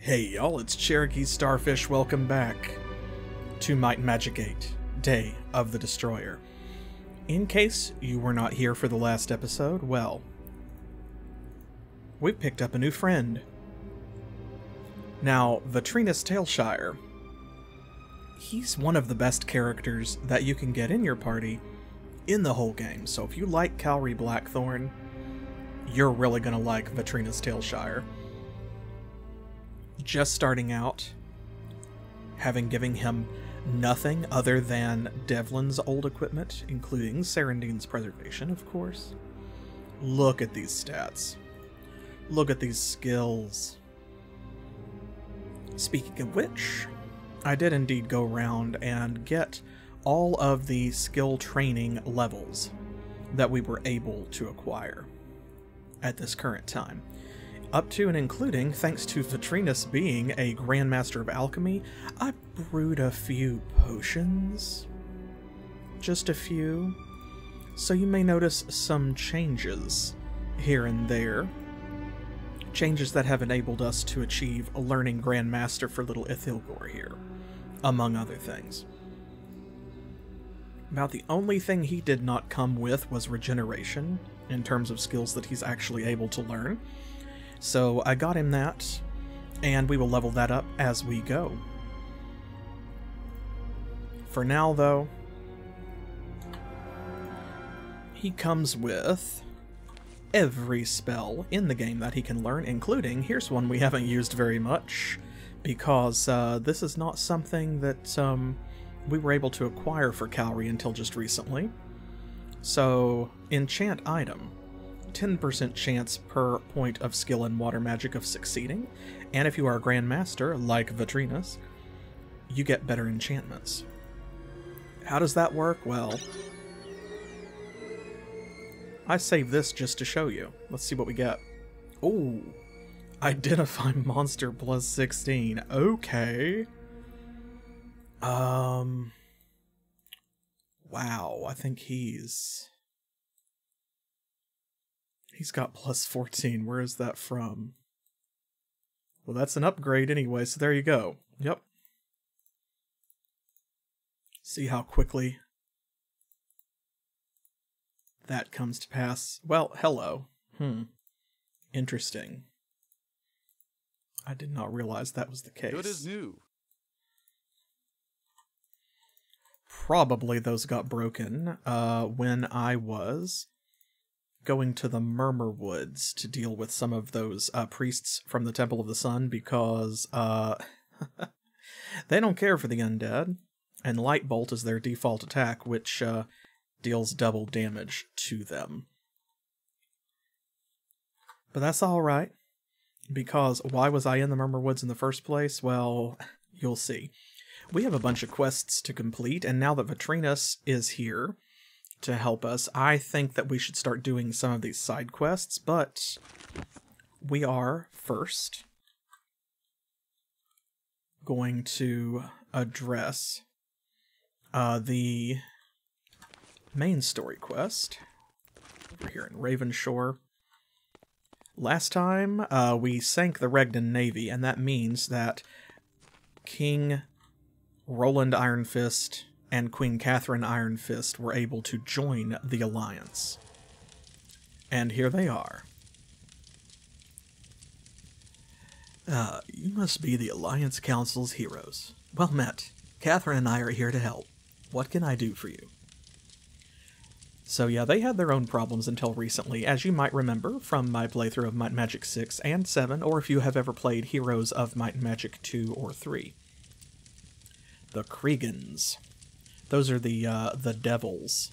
Hey y'all, it's CherokeeStarfish. Welcome back to Might and Magic VIII, Day of the Destroyer. In case you were not here for the last episode, well, we've picked up a new friend. Now, Vitrinus Tailshire, he's one of the best characters that you can get in your party in the whole game. So if you like Cowrie Blackthorn, you're really going to like Vitrinus Tailshire. Just starting out, having given him nothing other than Devlin's old equipment, including Serendine's Preservation, of course. Look at these stats. Look at these skills. Speaking of which, I did indeed go around and get all of the skill training levels that we were able to acquire at this current time. Up to and including, thanks to Vitrinus being a Grandmaster of Alchemy, I brewed a few potions. Just a few. So you may notice some changes here and there. Changes that have enabled us to achieve a learning Grandmaster for little Ithilgor here, among other things. About the only thing he did not come with was regeneration, in terms of skills that he's actually able to learn. So I got him that, and we will level that up as we go. For now, though, he comes with every spell in the game that he can learn, including, here's one we haven't used very much, because this is not something that we were able to acquire for Cowrie until just recently. So, enchant item. 10% chance per point of skill in water magic of succeeding, and if you are a Grandmaster, like Vitrinus, you get better enchantments. How does that work? Well, I saved this just to show you. Let's see what we get. Oh, identify monster plus 16. Okay. Wow, I think he's got plus 14. Where is that from? Well, that's an upgrade anyway, so there you go. Yep. See how quickly that comes to pass. Well, hello. Interesting. I did not realize that was the case. Good as new. Probably those got broken when I was going to the Murmur Woods to deal with some of those priests from the Temple of the Sun, because they don't care for the undead, and Light Bolt is their default attack, which deals double damage to them. But that's alright, because why was I in the Murmur Woods in the first place? Well, you'll see. We have a bunch of quests to complete, and now that Vitrinus is here to help us, I think that we should start doing some of these side quests, but we are first going to address the main story quest over here in Ravenshore. Last time, we sank the Regdan Navy, and that means that King Roland Ironfist and Queen Catherine Ironfist were able to join the Alliance. And here they are. You must be the Alliance Council's heroes. Well met. Catherine and I are here to help. What can I do for you? So yeah, they had their own problems until recently, as you might remember from my playthrough of Might and Magic 6 and 7, or if you have ever played Heroes of Might and Magic 2 or 3. The Kriegans. Those are the devils.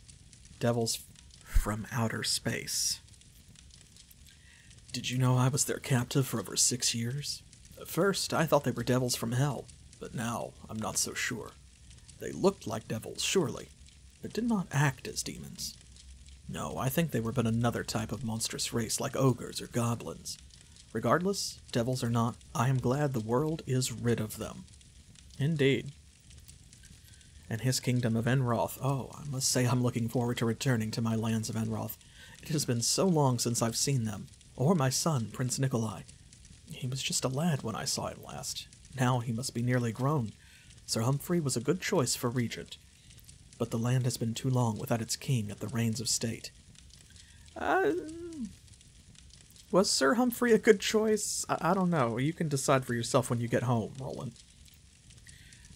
Devils from outer space. Did you know I was their captive for over 6 years? At first, I thought they were devils from hell, but now I'm not so sure. They looked like devils, surely, but did not act as demons. No, I think they were but another type of monstrous race like ogres or goblins. Regardless, devils or not, I am glad the world is rid of them. Indeed. And his kingdom of Enroth. Oh, I must say I'm looking forward to returning to my lands of Enroth. It has been so long since I've seen them, or my son, Prince Nikolai. He was just a lad when I saw him last. Now he must be nearly grown. Sir Humphrey was a good choice for regent, but the land has been too long without its king at the reins of state. Was Sir Humphrey a good choice? I don't know. You can decide for yourself when you get home, Roland.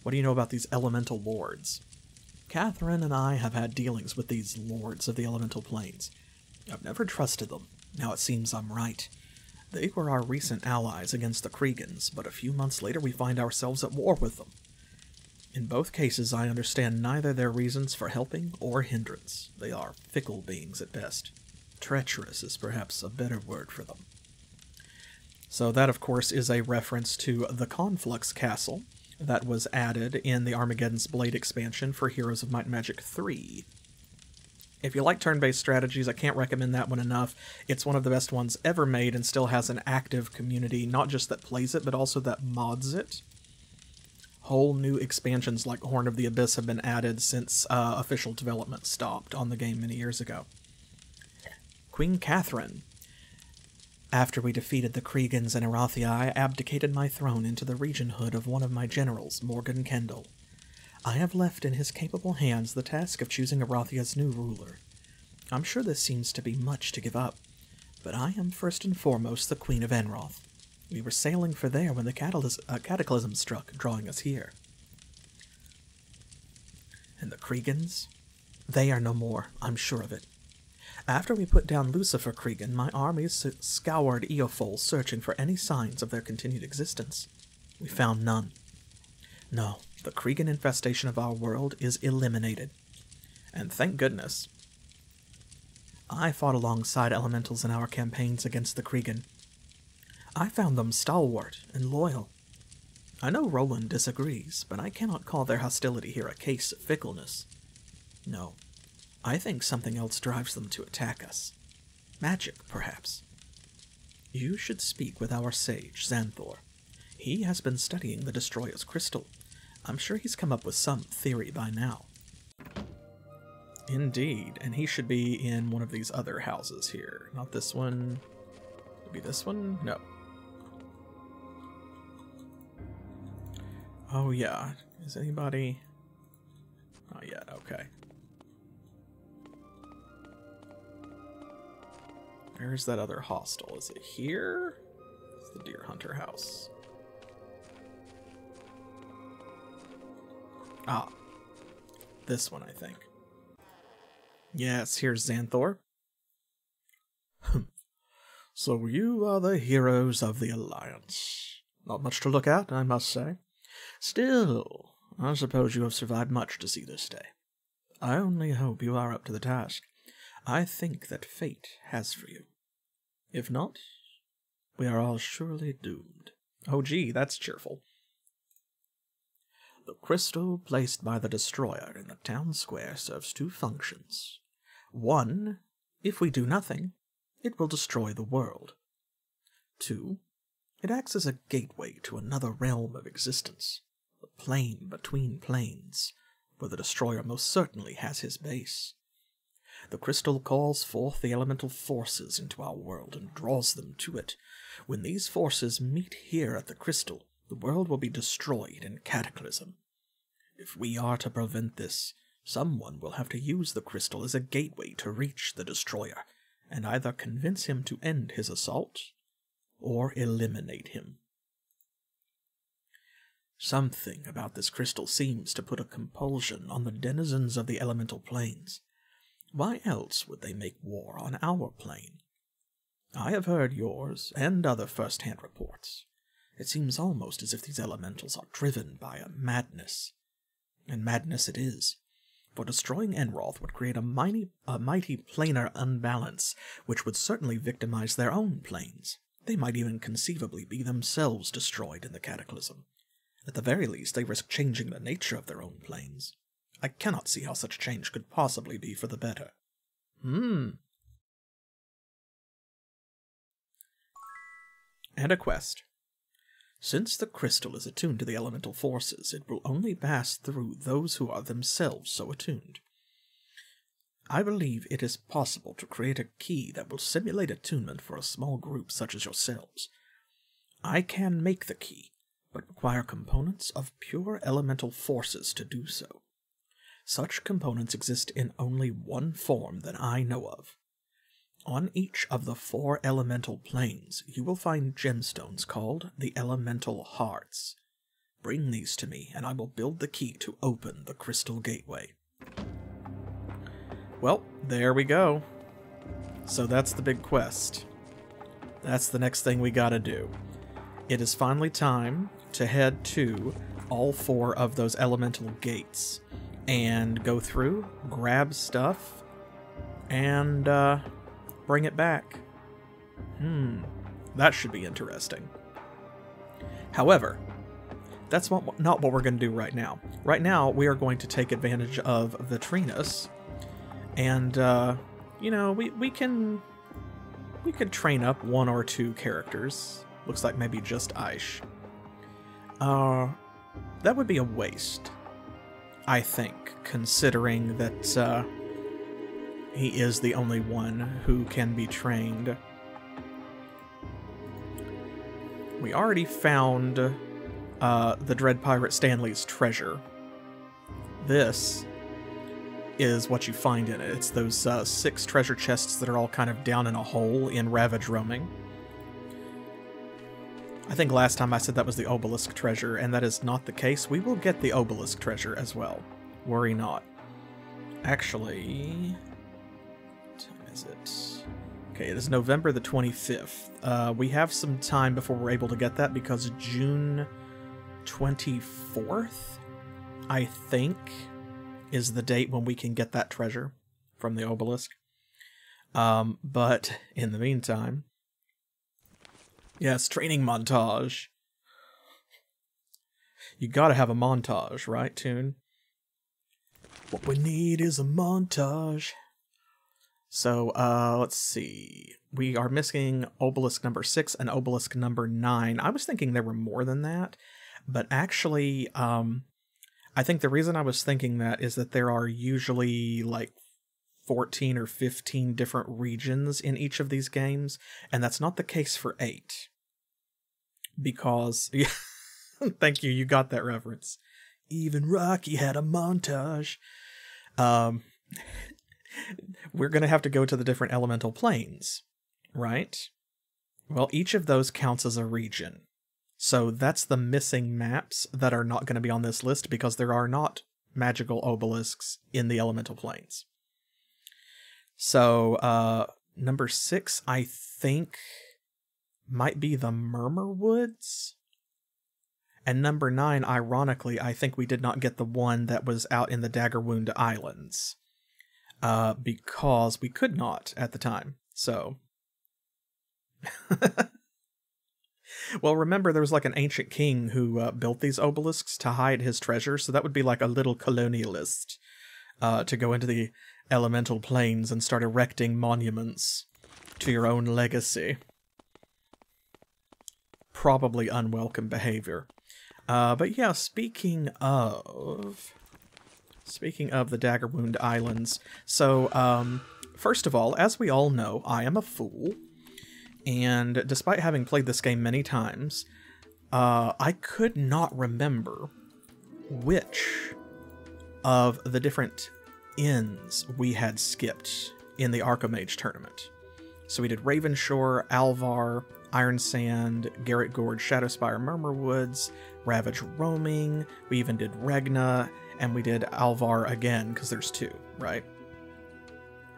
What do you know about these elemental lords? Catherine and I have had dealings with these lords of the elemental planes. I've never trusted them. Now it seems I'm right. They were our recent allies against the Kriegans, but a few months later we find ourselves at war with them. In both cases, I understand neither their reasons for helping or hindrance. They are fickle beings at best. Treacherous is perhaps a better word for them. So that, of course, is a reference to the Conflux Castle that was added in the Armageddon's Blade expansion for Heroes of Might and Magic 3. If you like turn-based strategies, I can't recommend that one enough. It's one of the best ones ever made and still has an active community, not just that plays it, but also that mods it. Whole new expansions like Horn of the Abyss have been added since official development stopped on the game many years ago. Queen Catherine. After we defeated the Kriegans and Arathi, I abdicated my throne into the regenthood of one of my generals, Morgan Kendall. I have left in his capable hands the task of choosing Arathia's new ruler. I'm sure this seems to be much to give up, but I am first and foremost the Queen of Enroth. We were sailing for there when the cataclysm struck, drawing us here. And the Kriegans? They are no more, I'm sure of it. After we put down Lucifer Kriegan, my armies scoured Eofol, searching for any signs of their continued existence. We found none. No, the Kriegan infestation of our world is eliminated. And thank goodness. I fought alongside elementals in our campaigns against the Kriegan. I found them stalwart and loyal. I know Roland disagrees, but I cannot call their hostility here a case of fickleness. No, I think something else drives them to attack us. Magic, perhaps. You should speak with our sage, Xanthor. He has been studying the Destroyer's crystal. I'm sure he's come up with some theory by now. Indeed, and he should be in one of these other houses here. Not this one. Maybe this one? No. Oh yeah. Is anybody... Not yet, okay. Where's that other hostel? Is it here? It's the Deer Hunter house. Ah. This one, I think. Yes, here's Xanthor. So you are the heroes of the Alliance. Not much to look at, I must say. Still, I suppose you have survived much to see this day. I only hope you are up to the task I think that fate has for you. If not, we are all surely doomed. Oh gee, that's cheerful. The crystal placed by the Destroyer in the town square serves two functions. One, if we do nothing, it will destroy the world. Two, it acts as a gateway to another realm of existence, the plane between planes, where the Destroyer most certainly has his base. The crystal calls forth the elemental forces into our world and draws them to it. When these forces meet here at the crystal, the world will be destroyed in cataclysm. If we are to prevent this, someone will have to use the crystal as a gateway to reach the Destroyer, and either convince him to end his assault, or eliminate him. Something about this crystal seems to put a compulsion on the denizens of the elemental planes. Why else would they make war on our plane? I have heard yours and other first-hand reports. It seems almost as if these elementals are driven by a madness. And madness it is, for destroying Enroth would create a mighty planar unbalance, which would certainly victimize their own planes. They might even conceivably be themselves destroyed in the cataclysm. At the very least, they risk changing the nature of their own planes. I cannot see how such change could possibly be for the better. And a quest. Since the crystal is attuned to the elemental forces, it will only pass through those who are themselves so attuned. I believe it is possible to create a key that will simulate attunement for a small group such as yourselves. I can make the key, but require components of pure elemental forces to do so. Such components exist in only one form that I know of. On each of the 4 elemental planes, you will find gemstones called the Elemental Hearts. Bring these to me, and I will build the key to open the Crystal Gateway. Well, there we go. So that's the big quest. That's the next thing we gotta do. It is finally time to head to all 4 of those elemental gates and go through, grab stuff, and bring it back. That should be interesting. However, that's not what we're going to do right now. Right now, we are going to take advantage of Vitrinus, and, you know, we could train up 1 or 2 characters. Looks like maybe just Eich. That would be a waste, I think, considering that he is the only one who can be trained. We already found the Dread Pirate Stanley's treasure. This is what you find in it. It's those 6 treasure chests that are all kind of down in a hole in Ravage Roaming. I think last time I said that was the Obelisk treasure, and that is not the case. We will get the Obelisk treasure as well. Worry not. Actually, what time is it? Okay, it is November the 25th. We have some time before we're able to get that, because June 24th, I think, is the date when we can get that treasure from the Obelisk. But in the meantime, yes, training montage. You gotta have a montage, right, Toon? What we need is a montage. So, let's see. We are missing Obelisk number 6 and Obelisk number 9. I was thinking there were more than that, but actually, I think the reason I was thinking that is that there are usually, like, 14 or 15 different regions in each of these games, and that's not the case for 8. Because, thank you, you got that reference. Even Rocky had a montage. We're going to have to go to the different elemental planes, right? Well, each of those counts as a region. So that's the missing maps that are not going to be on this list, because there are not magical obelisks in the elemental planes. So, number 6, I think, might be the Murmur Woods. And number 9, ironically, I think we did not get the one that was out in the Daggerwound Islands. Because we could not at the time, so... Well, remember, there was like an ancient king who built these obelisks to hide his treasure, so that would be like a little colonialist to go into the elemental planes and start erecting monuments to your own legacy. Probably unwelcome behavior. But yeah, speaking of the Daggerwound Islands, so, first of all, as we all know, I am a fool. And despite having played this game many times, I could not remember which of the different inns we had skipped in the Archimage tournament. So we did Ravenshore, Alvar, Ironsand, Garrett Gorge, Shadowspire, Murmur Woods, Ravage Roaming, we even did Regna, and we did Alvar again, because there's 2, right?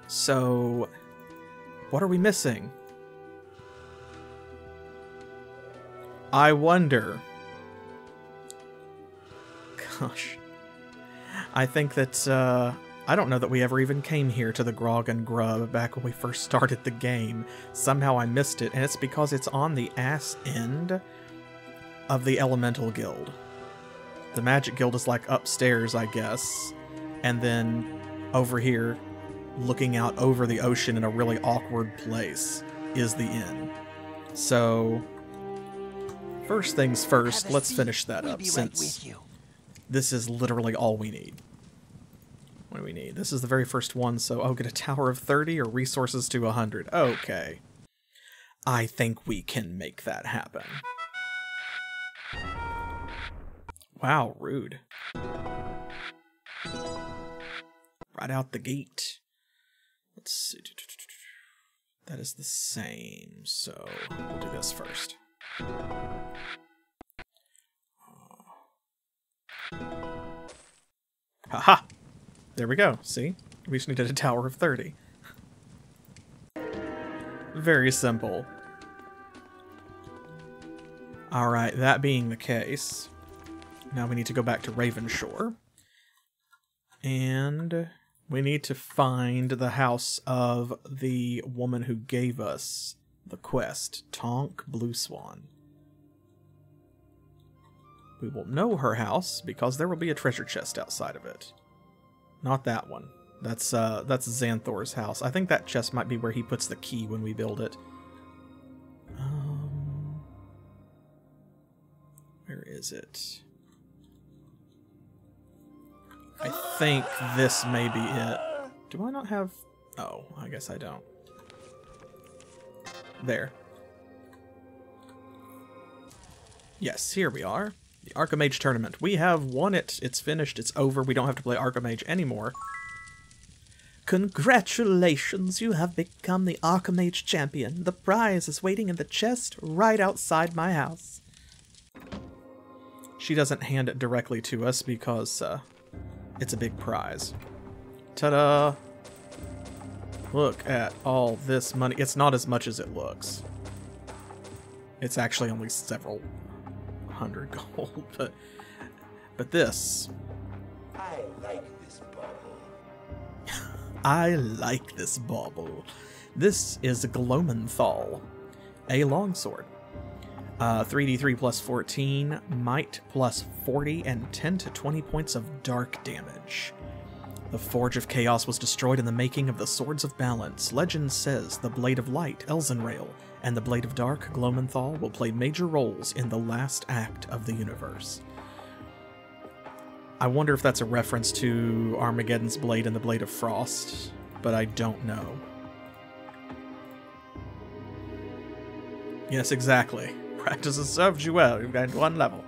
So, what are we missing? I wonder. Gosh. I think that, I don't know that we ever even came here to the Grog and Grub back when we first started the game. Somehow I missed it, and it's because it's on the ass end of the Elemental Guild. The Magic Guild is like upstairs, I guess, and then over here, looking out over the ocean in a really awkward place, is the inn. So... first things first, let's finish that up, since this is literally all we need. What do we need? This is the very first one, so get a Tower of 30 or resources to 100. Okay. I think we can make that happen. Wow, rude. Right out the gate. Let's see. That is the same, so we'll do this first. Haha! There we go, see? We just needed a tower of 30. Very simple. Alright, that being the case, now we need to go back to Ravenshore. And we need to find the house of the woman who gave us the quest, Tonk Blue Swan. We will know her house because there will be a treasure chest outside of it. Not that one. That's Xanthor's house. I think that chest might be where he puts the key when we build it. Where is it? I think this may be it. Do I not have... Oh, I guess I don't. There. Yes, here we are. The Archmage Tournament. We have won it. It's finished. It's over. We don't have to play Archmage anymore. Congratulations, you have become the Archmage Champion. The prize is waiting in the chest right outside my house. She doesn't hand it directly to us because it's a big prize. Ta-da! Look at all this money. It's not as much as it looks. It's actually only several hundred gold, but this. I like this bauble. I like this bauble. This is Glomenthal, a longsword. 3d3 plus 14, might plus 40, and 10 to 20 points of dark damage. The Forge of Chaos was destroyed in the making of the Swords of Balance. Legend says the Blade of Light, Elzenrail, and the Blade of Dark, Glomenthal, will play major roles in the last act of the universe. I wonder if that's a reference to Armageddon's Blade and the Blade of Frost, but I don't know. Yes, exactly. Practice has served you well. You've gained 1 level.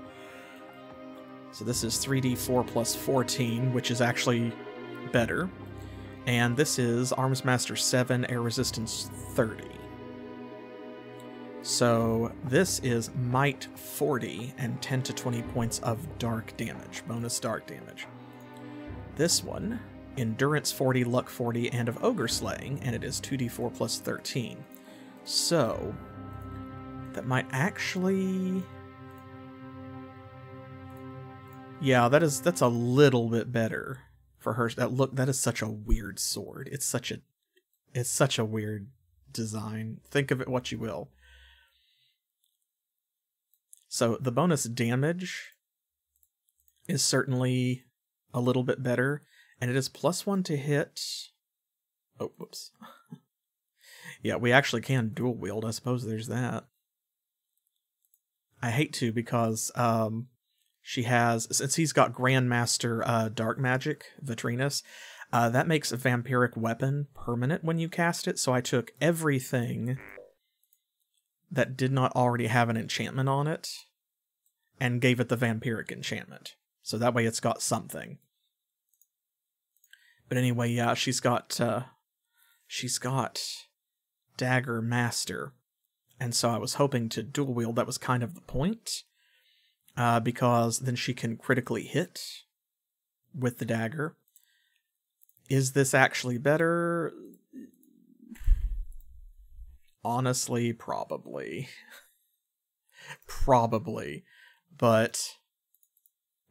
So this is 3d4 plus 14, which is actually better. And this is Armsmaster 7, Air Resistance 30. So this is Might 40 and 10 to 20 points of dark damage, bonus dark damage. This one, Endurance 40, Luck 40, and of Ogre Slaying, and it is 2d4 plus 13. So that might actually... Yeah, that's a little bit better for her. That is such a weird sword. It's such a weird design. Think of it what you will. So the bonus damage is certainly a little bit better, and it is +1 to hit. Oh, whoops. Yeah, we actually can dual wield. I suppose there's that. I hate to because she has, since he's got Grandmaster Dark Magic, Vitrinus, that makes a vampiric weapon permanent when you cast it, so I took everything that did not already have an enchantment on it and gave it the vampiric enchantment. So that way it's got something. But anyway, yeah, she's got Dagger Master. And so I was hoping to dual wield. That was kind of the point. Because then she can critically hit with the dagger. Is this actually better? Honestly, probably. Probably. But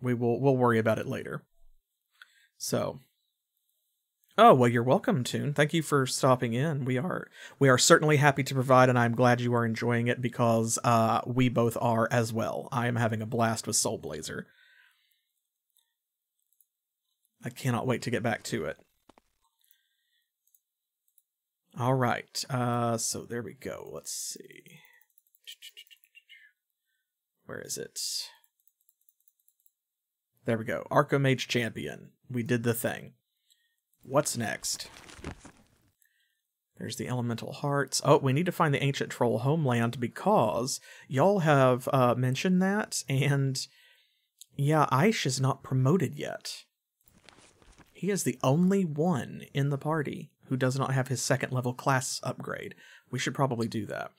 we'll worry about it later. So. Oh, well, you're welcome, Toon. Thank you for stopping in. We are certainly happy to provide, and I'm glad you are enjoying it because we both are as well. I am having a blast with Soul Blazer. I cannot wait to get back to it. All right, so there we go. Let's see. Where is it? There we go. Archmage Champion. We did the thing. What's next? There's the Elemental Hearts. Oh, we need to find the Ancient Troll Homeland because y'all have mentioned that, and Yeah, Eich is not promoted yet. He is the only one in the party who does not have his 2nd level class upgrade. We should probably do that.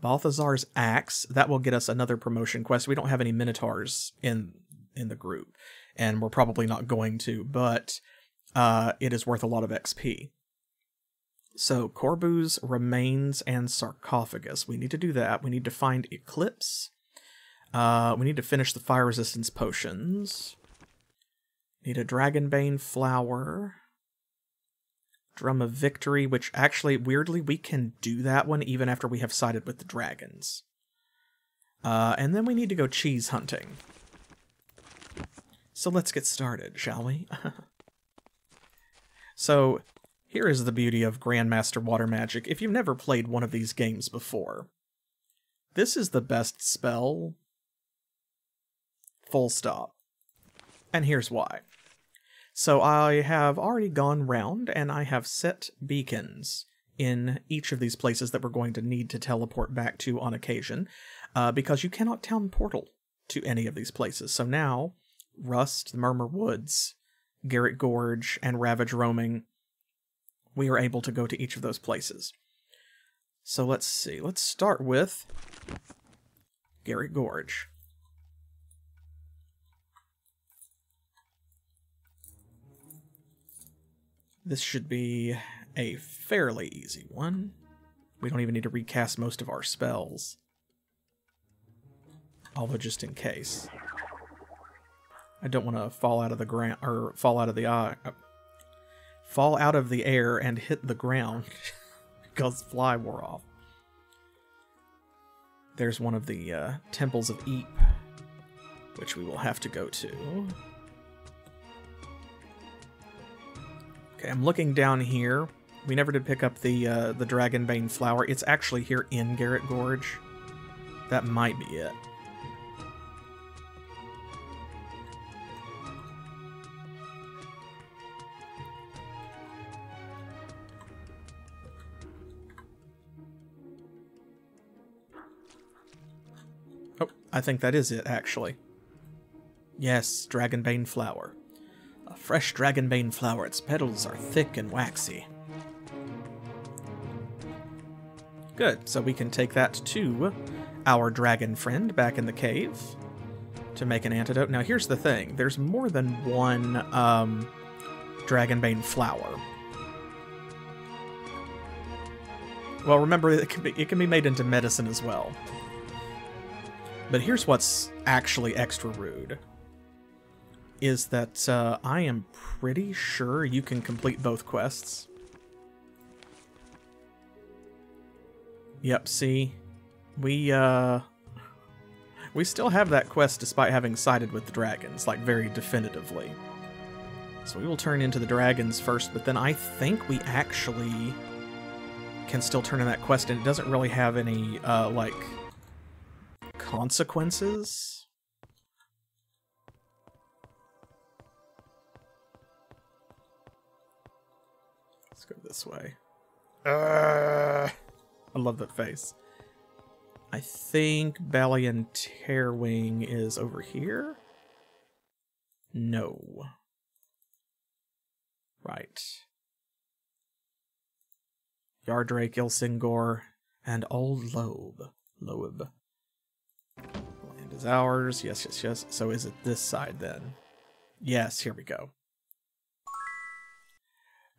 Balthazar's axe, that will get us another promotion quest. We don't have any Minotaurs in the group, and we're probably not going to, but it is worth a lot of XP. So, Corbu's remains and sarcophagus. We need to do that. We need to find Eclipse. We need to finish the fire resistance potions. Need a Dragonbane flower. Drum of Victory, which actually, weirdly, we can do that one even after we have sided with the dragons. And then we need to go cheese hunting. So let's get started, shall we? So, here is the beauty of Grandmaster Water Magic. If you've never played one of these games before, this is the best spell. Full stop. And here's why. So I have already gone round and I have set beacons in each of these places that we're going to need to teleport back to on occasion, because you cannot town portal to any of these places. So now, Rust, the Murmur Woods, Garrett Gorge, and Ravage Roaming, we are able to go to each of those places. So let's see. Let's start with Garrett Gorge. This should be a fairly easy one. We don't even need to recast most of our spells. Although just in case. I don't want to fall out of the ground, or fall out of the fall out of the air and hit the ground because fly wore off. There's one of the temples of Eich, which we will have to go to. Okay, I'm looking down here. We never did pick up the Dragonbane flower. It's actually here in Garrett Gorge. That might be it. Oh, I think that is it, actually. Yes, Dragonbane flower. A fresh Dragonbane flower. Its petals are thick and waxy. Good, so we can take that to our dragon friend back in the cave to make an antidote. Now here's the thing. There's more than one Dragonbane flower. Well, remember, it can be made into medicine as well. But here's what's actually extra rude. Is that I am pretty sure you can complete both quests. Yep, see? We still have that quest despite having sided with the dragons, like, very definitively. So we will turn into the dragons first, but then I think we actually can still turn in that quest, and it doesn't really have any, like, consequences. Let's go this way. I love that face. I think Balian Tearwing is over here? No. Right. Yardrake, Ilsingor, and Old Loeb. Land is ours. Yes, yes, yes. So is it this side then? Yes, here we go.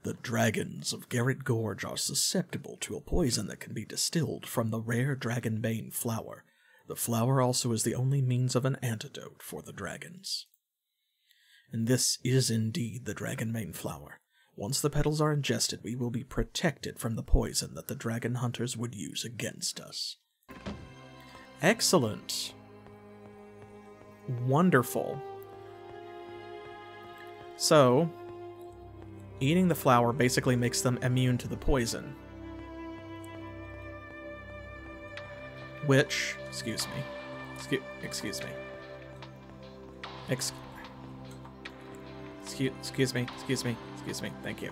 The dragons of Garrett Gorge are susceptible to a poison that can be distilled from the rare Dragonbane flower. The flower also is the only means of an antidote for the dragons. And this is indeed the Dragonbane flower. Once the petals are ingested, we will be protected from the poison that the dragon hunters would use against us. Excellent. Wonderful. So, eating the flower basically makes them immune to the poison. Which, excuse me. Excuse me. Excuse me. Thank you.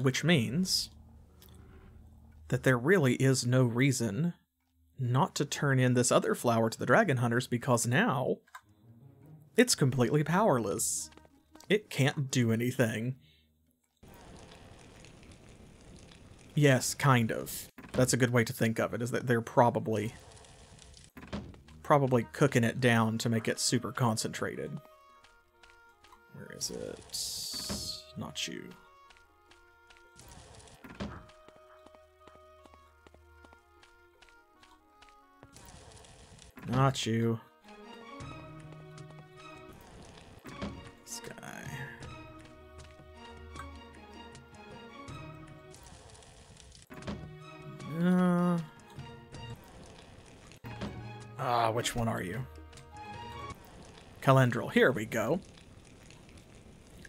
Which means that there really is no reason not to turn in this other flower to the dragon hunters because now it's completely powerless. It can't do anything. Yes, kind of. That's a good way to think of it, is that they're probably cooking it down to make it super concentrated. Where is it? Not you. Not you. This guy. Which one are you? Calendril. Here we go.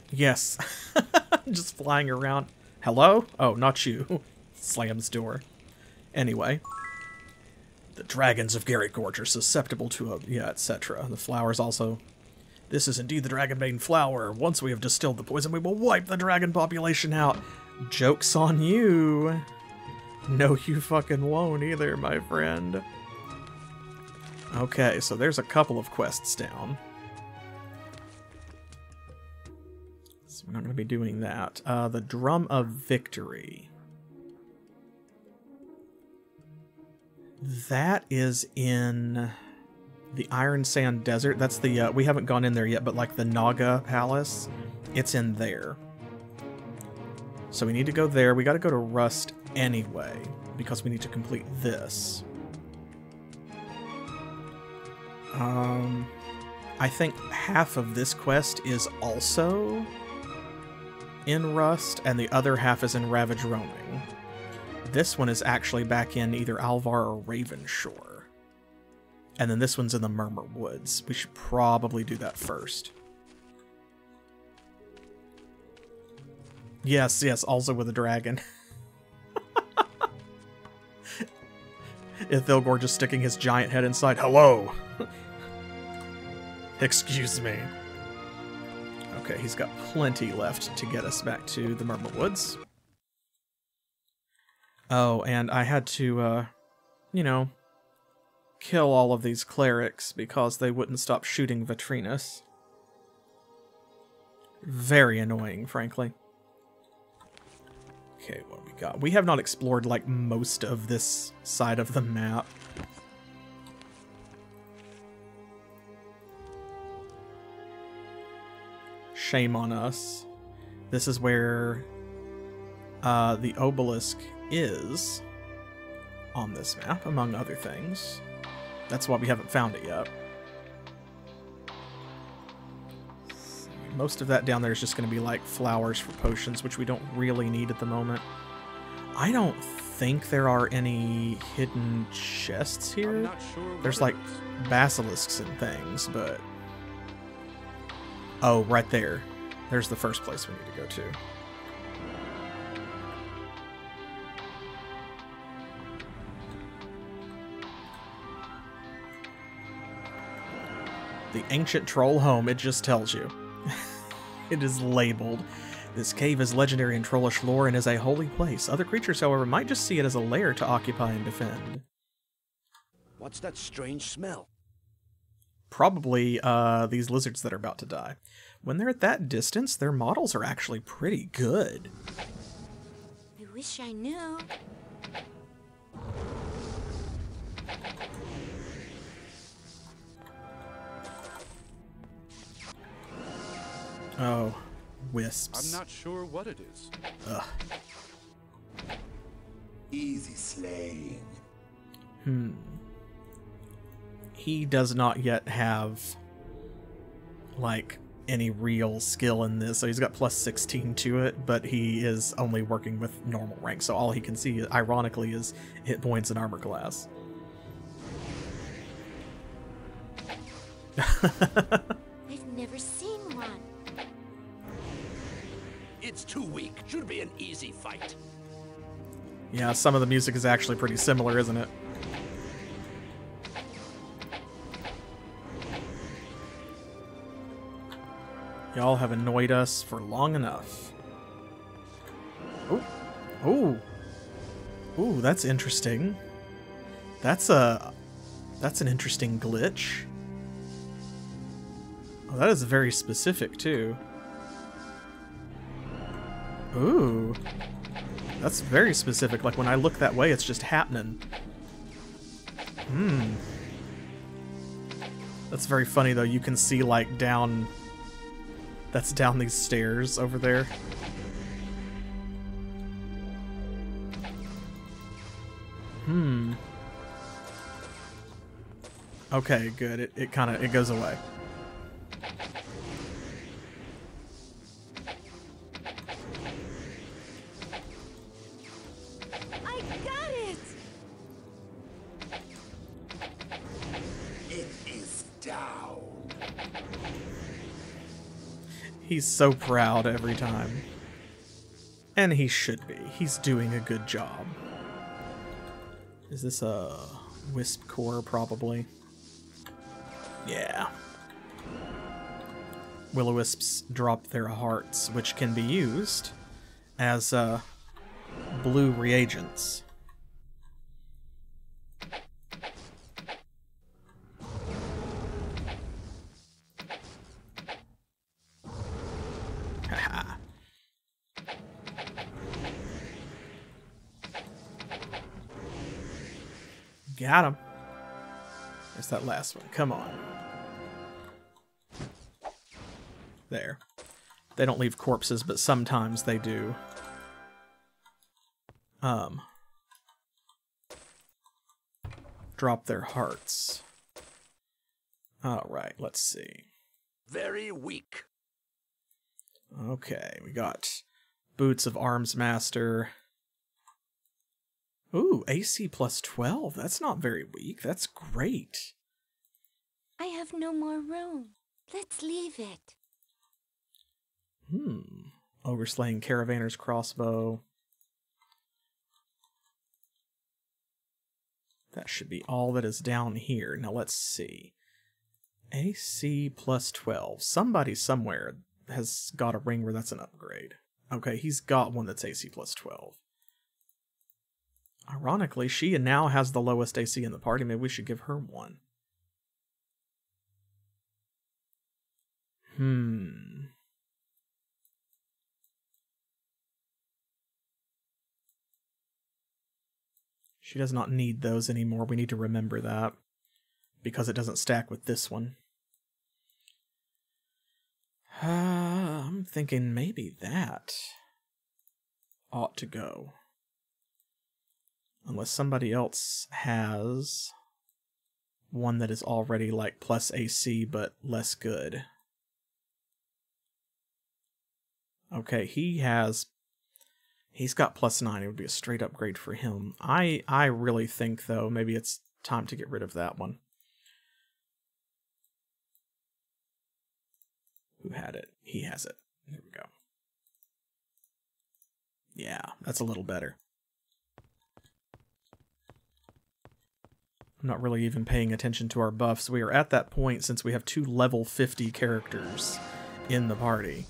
Yes. Just flying around. Hello? Oh, not you. Slams door. Anyway. The dragons of Garrett Gorge are susceptible to yeah, etc. The flowers also. This is indeed the Dragonbane flower. Once we have distilled the poison, we will wipe the dragon population out. Joke's on you. No, you fucking won't either, my friend. Okay, so there's a couple of quests down. So we're not going to be doing that. The Drum of Victory. That is in the Ironsand Desert. That's the, we haven't gone in there yet, but like the Naga Palace, it's in there. So we need to go there. We got to go to Rust anyway, because we need to complete this. I think half of this quest is also in Rust, and the other half is in Ravage Roaming. This one is actually back in either Alvar or Ravenshore. And then this one's in the Murmur Woods. We should probably do that first. Yes, yes, also with a dragon. Ithilgor just sticking his giant head inside. Hello! Excuse me. Okay, he's got plenty left to get us back to the Murmur Woods. Oh, and I had to, you know, kill all of these clerics because they wouldn't stop shooting Vitrinus. Very annoying, frankly. Okay, what do we got? We have not explored, like, most of this side of the map. Shame on us. This is where the obelisk is on this map, among other things. That's why we haven't found it yet. Most of that down there is just going to be like flowers for potions, which we don't really need at the moment. I don't think there are any hidden chests here. There's like basilisks and things, but... Oh, right there. There's the first place we need to go to. The ancient troll home, it just tells you. It is labeled. This cave is legendary in trollish lore and is a holy place. Other creatures, however, might just see it as a lair to occupy and defend. What's that strange smell? Probably these lizards that are about to die. When they're at that distance, their models are actually pretty good. I wish I knew. Oh, wisps. I'm not sure what it is. Ugh. Easy slaying. He does not yet have, like, any real skill in this. So he's got plus 16 to it, but he is only working with normal rank. So all he can see, ironically, is hit points and armor class. I've never seen one. It's too weak. Should be an easy fight. Yeah, some of the music is actually pretty similar, isn't it? Y'all have annoyed us for long enough. Oh. Oh. Ooh, that's interesting. That's an interesting glitch. Oh, that is very specific too. Ooh. That's very specific. Like when I look that way, it's just happening. Hmm. That's very funny though. You can see like down... That's down these stairs over there. Hmm. Okay, good. It goes away. I got it! It is down. He's so proud every time. And he should be. He's doing a good job. Is this a wisp core, probably? Yeah. Will-o-wisps drop their hearts, which can be used as blue reagents. Haha. Got him. There's that last one. Come on. There. They don't leave corpses, but sometimes they do. Drop their hearts. Alright, let's see. Very weak. Okay, we got Boots of Arms Master. Ooh, AC plus 12. That's not very weak. That's great. I have no more room. Let's leave it. Overslaying Caravanner's Crossbow. That should be all that is down here. Now let's see. AC plus 12. Somebody somewhere has got a ring where that's an upgrade. Okay, he's got one that's AC plus 12. Ironically, she now has the lowest AC in the party. Maybe we should give her one. She does not need those anymore. We need to remember that. Because it doesn't stack with this one. I'm thinking maybe that ought to go. Unless somebody else has one that is already like plus AC but less good. Okay, he's got plus 9. It would be a straight upgrade for him. I really think though maybe it's time to get rid of that one. Who had it? He has it. There we go. Yeah, that's a little better. I'm not really even paying attention to our buffs. We are at that point since we have 2 level 50 characters in the party.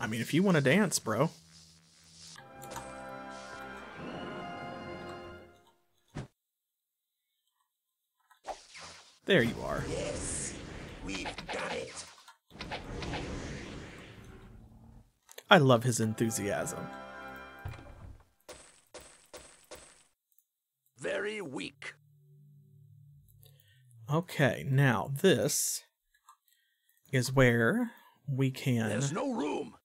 I mean, if you want to dance, bro. There you are. Yes, we've got it. I love his enthusiasm. Very weak. Okay, now this is where we can... There's no room.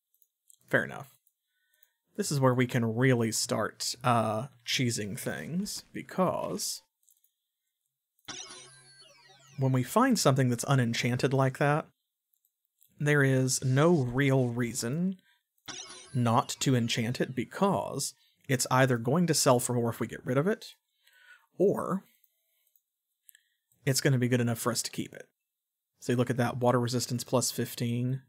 Fair enough. This is where we can really start cheesing things, because when we find something that's unenchanted like that, there is no real reason not to enchant it, because it's either going to sell for more if we get rid of it, or it's going to be good enough for us to keep it. So you look at that, water resistance plus 15.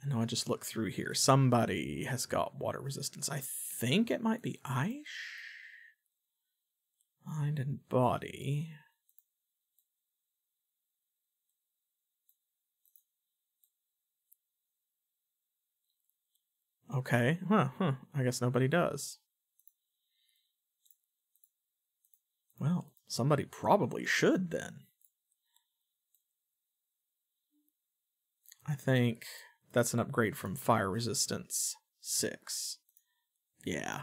And now I just look through here. Somebody has got water resistance. I think it might be Eich? Mind and body. Okay, huh. I guess nobody does. Well, somebody probably should then. I think that's an upgrade from fire resistance 6. Yeah.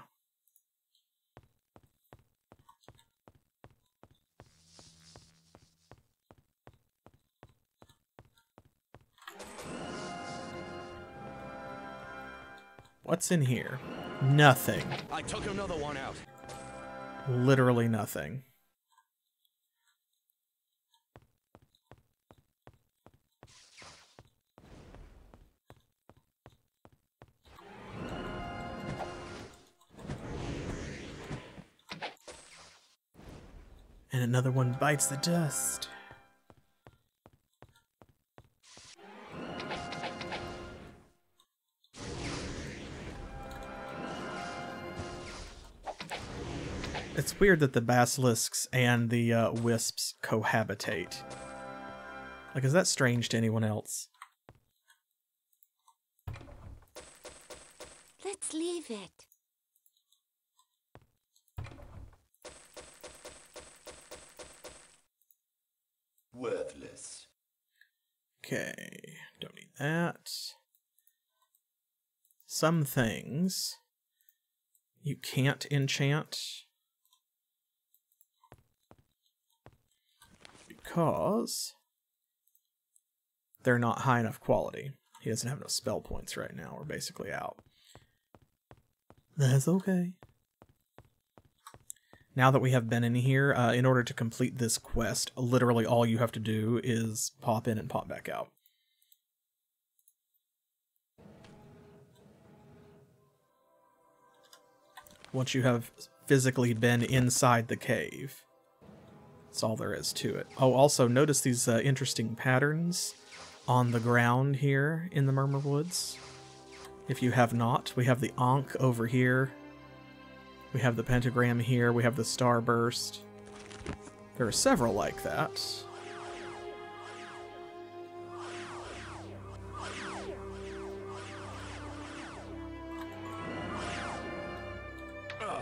What's in here? Nothing. I took another one out. Literally nothing. And another one bites the dust. It's weird that the basilisks and the wisps cohabitate. Like, is that strange to anyone else? Let's leave it. Worthless. Okay, don't need that. Some things you can't enchant because they're not high enough quality. He doesn't have enough spell points right now. We're basically out. That's okay. Now that we have been in here, in order to complete this quest, literally all you have to do is pop in and pop back out. Once you have physically been inside the cave. That's all there is to it. Oh, also notice these interesting patterns on the ground here in the Murmur Woods. If you have not, we have the Ankh over here. We have the pentagram here. We have the starburst. There are several like that.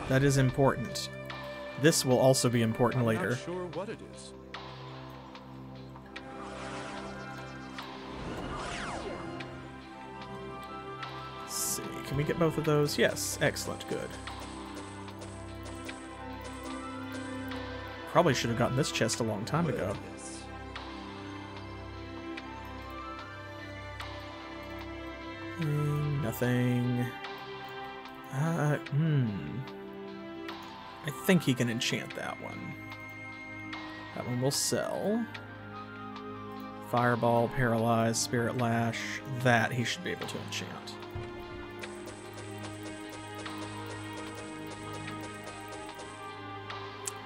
That is important. This will also be important later. Not sure what it is. Let's see. Can we get both of those? Yes. Excellent. Good. Probably should have gotten this chest a long time ago. Nothing. I think he can enchant that one. That one will sell. Fireball, Paralyze, Spirit Lash. That he should be able to enchant.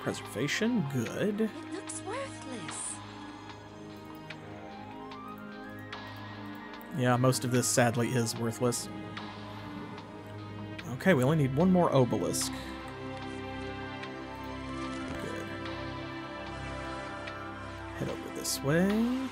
Preservation, good. It looks worthless. Yeah, most of this sadly is worthless. Okay, we only need one more obelisk. Good. Head over this way.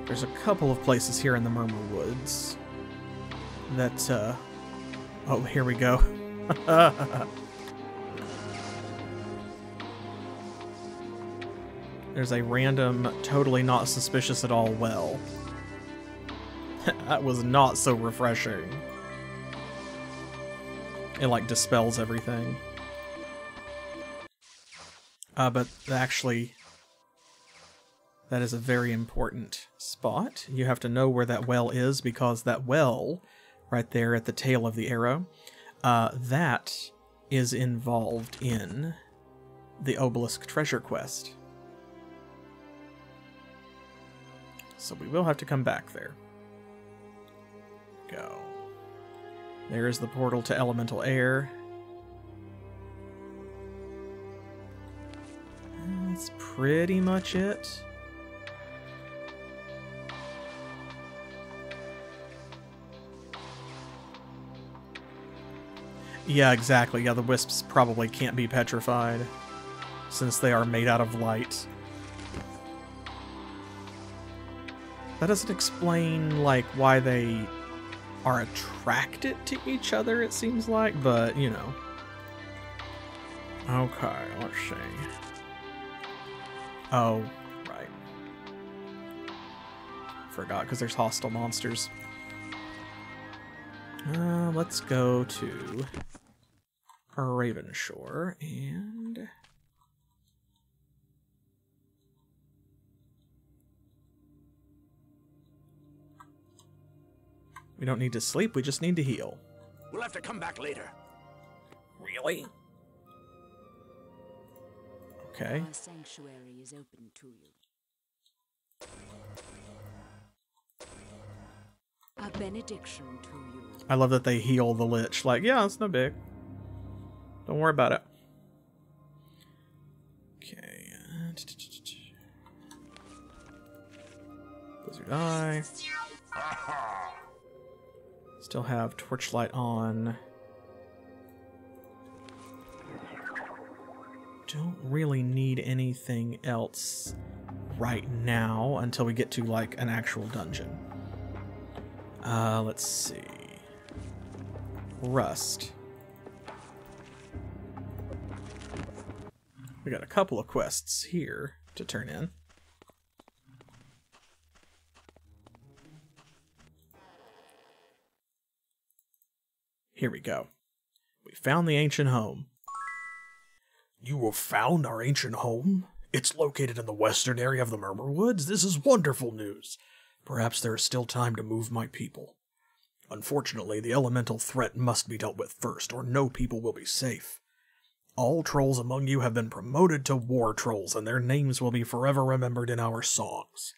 There's a couple of places here in the Murmur Woods that, oh, here we go. There's a random, totally not suspicious at all well. That was not so refreshing. It, like, dispels everything. But actually, that is a very important spot. You have to know where that well is, because that well, right there at the tail of the arrow, that is involved in the obelisk treasure quest. So we will have to come back there. Go. There's the portal to elemental air. That's pretty much it. Yeah, exactly. Yeah, the wisps probably can't be petrified, since they are made out of light. That doesn't explain, like, why they are attracted to each other, it seems like, but, you know. Okay, let's see. Oh, right. Forgot, because there's hostile monsters. Let's go to Ravenshore, and... we don't need to sleep, we just need to heal. We'll have to come back later. Really? Okay. Our sanctuary is open to you. A benediction to you. I love that they heal the Lich. Like, yeah, it's no big. Don't worry about it. Okay. Blizzard Eye. Still have Torchlight on. Don't really need anything else right now until we get to, like, an actual dungeon. Let's see. Rust. We got a couple of quests here to turn in. Here we go. We found the ancient home. You have found our ancient home? It's located in the western area of the Murmur Woods? This is wonderful news. Perhaps there is still time to move my people. Unfortunately, the elemental threat must be dealt with first, or no people will be safe. All trolls among you have been promoted to war trolls, and their names will be forever remembered in our songs.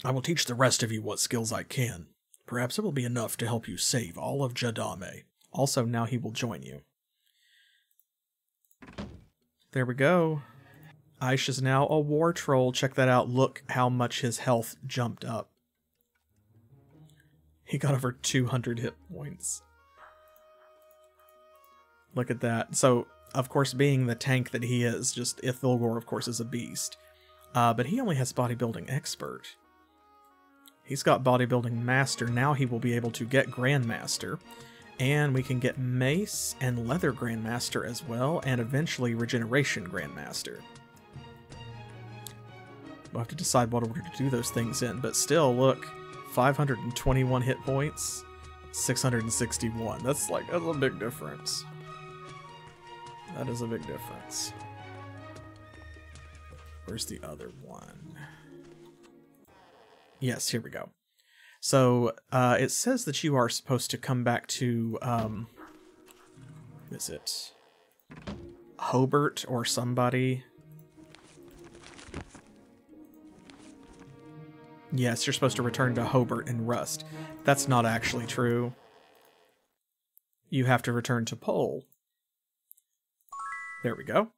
I will teach the rest of you what skills I can. Perhaps it will be enough to help you save all of Jadame. Also, now he will join you. There we go. Eich is now a war troll. Check that out. Look how much his health jumped up. He got over 200 hit points. Look at that. So, of course, being the tank that he is, just Ithilgor, of course, is a beast. But he only has bodybuilding expert. He's got bodybuilding master. Now he will be able to get grandmaster. And we can get mace and leather grandmaster as well, and eventually regeneration grandmaster. We'll have to decide what we're going to do those things in, but still, look, 521 hit points, 661. That's a big difference. That is a big difference. Where's the other one? Yes, here we go. So, it says that you are supposed to come back to, is it Hobart or somebody? Yes, you're supposed to return to Hobart and Rust. That's not actually true. You have to return to Pole. There we go.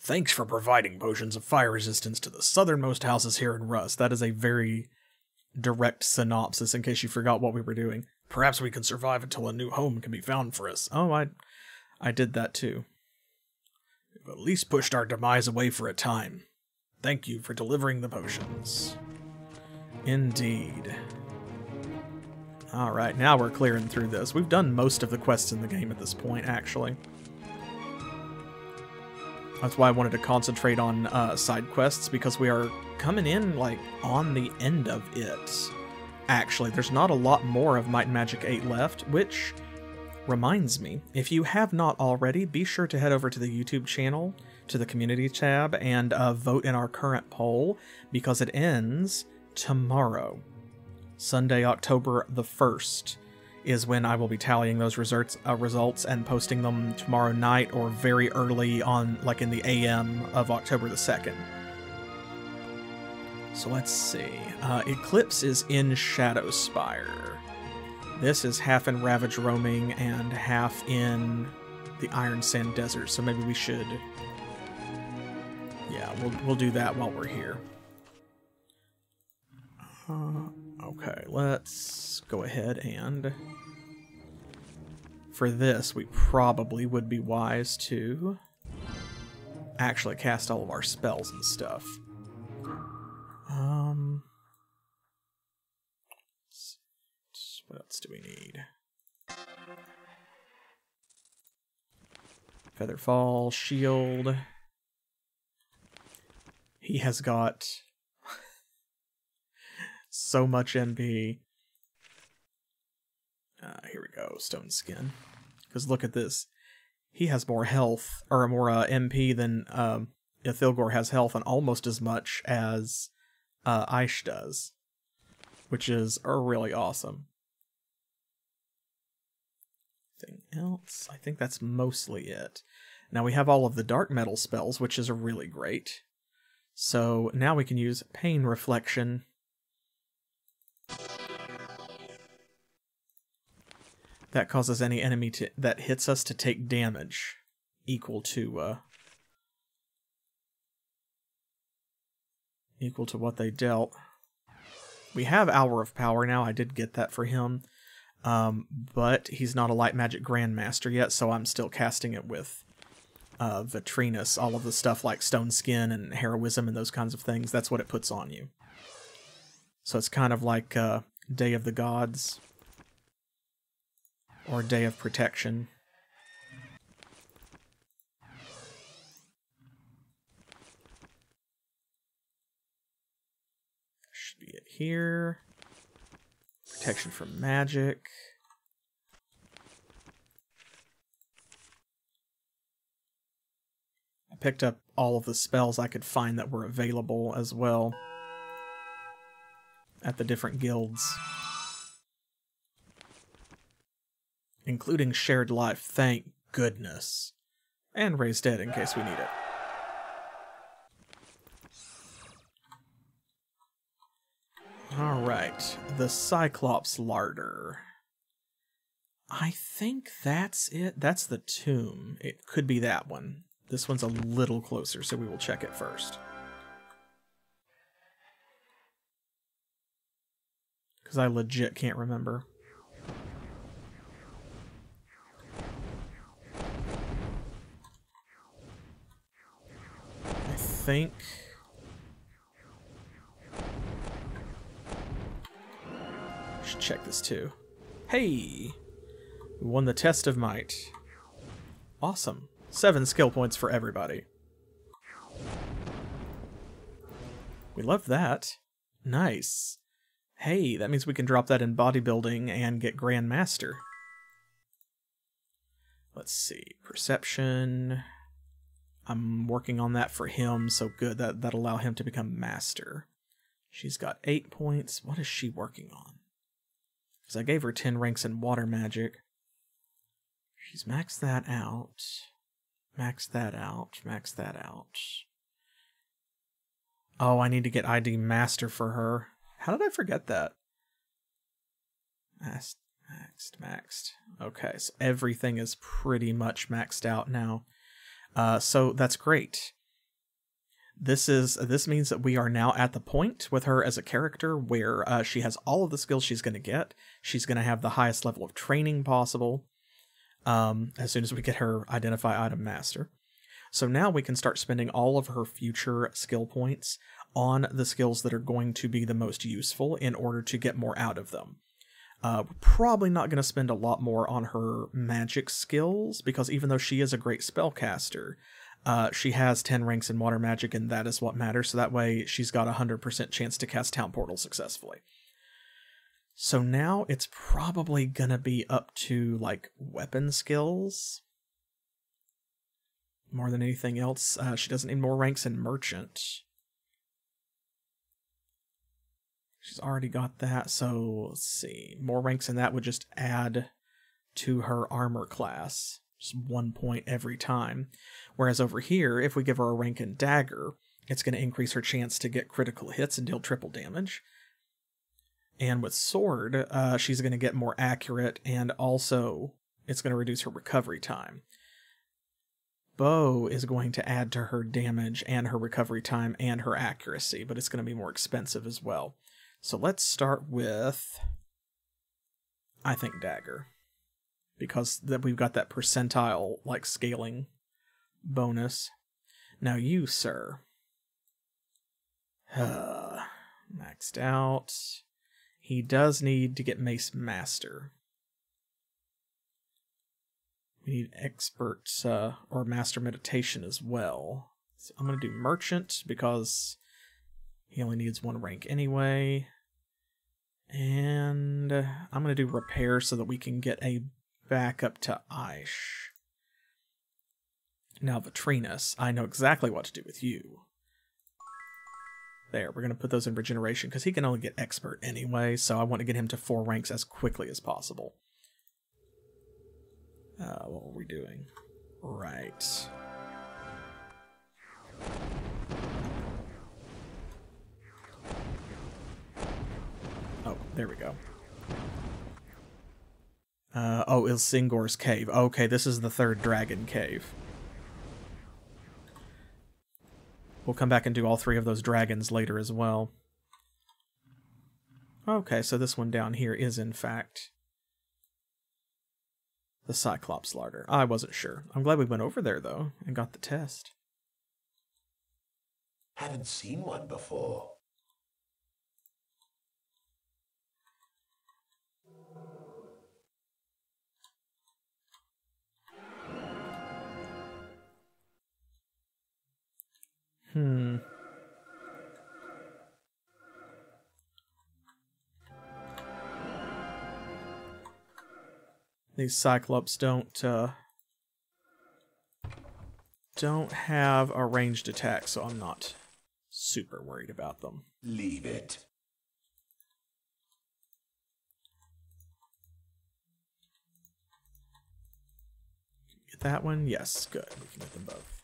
Thanks for providing potions of fire resistance to the southernmost houses here in Rust. That is a very direct synopsis in case you forgot what we were doing. Perhaps we can survive until a new home can be found for us. Oh, I did that too. We've at least pushed our demise away for a time. Thank you for delivering the potions. Indeed. Alright, now we're clearing through this. We've done most of the quests in the game at this point, actually. That's why I wanted to concentrate on side quests, because we are coming in, like, on the end of it. Actually, there's not a lot more of Might and Magic 8 left, which reminds me, if you have not already, be sure to head over to the YouTube channel, to the community tab, and vote in our current poll, because it ends tomorrow. Sunday, October the 1st. Is when I will be tallying those results and posting them tomorrow night or very early on, like in the AM of October the 2nd. So let's see. Eclipse is in Shadowspire. This is half in Ravage Roaming and half in the Ironsand Desert, so maybe we should... yeah, we'll do that while we're here. Okay, let's go ahead and for this, we probably would be wise to actually cast all of our spells and stuff. What else do we need? Featherfall, shield. He has got so much NP. Here we go, Stone Skin. Because look at this. He has more health, or more MP than Ithilgor has health, and almost as much as Eich does. Which is really awesome. Anything else? I think that's mostly it. Now we have all of the dark metal spells, which is really great. So now we can use Pain Reflection. That causes any enemy that hits us to take damage equal to what they dealt. We have Hour of Power now. I did get that for him. But he's not a light magic grandmaster yet, so I'm still casting it with Vitrinus. All of the stuff like Stone Skin and Heroism and those kinds of things, that's what it puts on you. So it's kind of like Day of the Gods or Day of Protection. Should be it here. Protection from magic. I picked up all of the spells I could find that were available as well at the different guilds. Including Shared Life, thank goodness. And Raise Dead in case we need it. Alright, the Cyclops larder. I think that's it. That's the tomb. It could be that one. This one's a little closer, so we will check it first. Because I legit can't remember. I think... should check this too. Hey! We won the Test of Might. Awesome. 7 skill points for everybody. We love that. Nice. Hey, that means we can drop that in bodybuilding and get Grandmaster. Let's see. Perception. I'm working on that for him, so good. That'll allow him to become Master. She's got 8 points. What is she working on? Because I gave her 10 ranks in water magic. She's maxed that out. Max that out. Max that out. Oh, I need to get ID Master for her. How did I forget that? Maxed. Okay, so everything is pretty much maxed out now. So that's great. This means that we are now at the point with her as a character where she has all of the skills she's going to get. She's going to have the highest level of training possible as soon as we get her Identify Item Master. So now we can start spending all of her future skill points on the skills that are going to be the most useful in order to get more out of them. We're probably not going to spend a lot more on her magic skills, because even though she is a great spellcaster, she has 10 ranks in water magic, and that is what matters, so that way she's got a 100% chance to cast Town Portal successfully. So now it's probably going to be up to, like, weapon skills more than anything else. She doesn't need more ranks in Merchant. She's already got that, so let's see. More ranks in that would just add to her armor class. Just 1 point every time. Whereas over here, if we give her a rank in Dagger, it's going to increase her chance to get critical hits and deal triple damage. And with Sword, she's going to get more accurate, and also it's going to reduce her recovery time. Bow is going to add to her damage and her recovery time and her accuracy, but it's going to be more expensive as well. So let's start with, I think, Dagger. because that we've got that percentile like scaling bonus. Now you, sir, maxed out. He does need to get Mace Master. We need expert or master meditation as well. So I'm going to do merchant because he only needs 1 rank anyway. And I'm going to do repair so that we can get a backup to Eich. Now, Vitrinus, I know exactly what to do with you. There, we're going to put those in regeneration because he can only get expert anyway, so I want to get him to 4 ranks as quickly as possible. What were we doing? Right. Oh, there we go. Oh, Ilsingor's Cave. Okay, this is the 3rd dragon cave. We'll come back and do all 3 of those dragons later as well. Okay, so this one down here is, in fact, the Cyclops larder. I wasn't sure. I'm glad we went over there, though, and got the test. Haven't seen one before. These Cyclopes don't have a ranged attack, so I'm not super worried about them. Leave it. Get that one? Yes, good. We can get them both.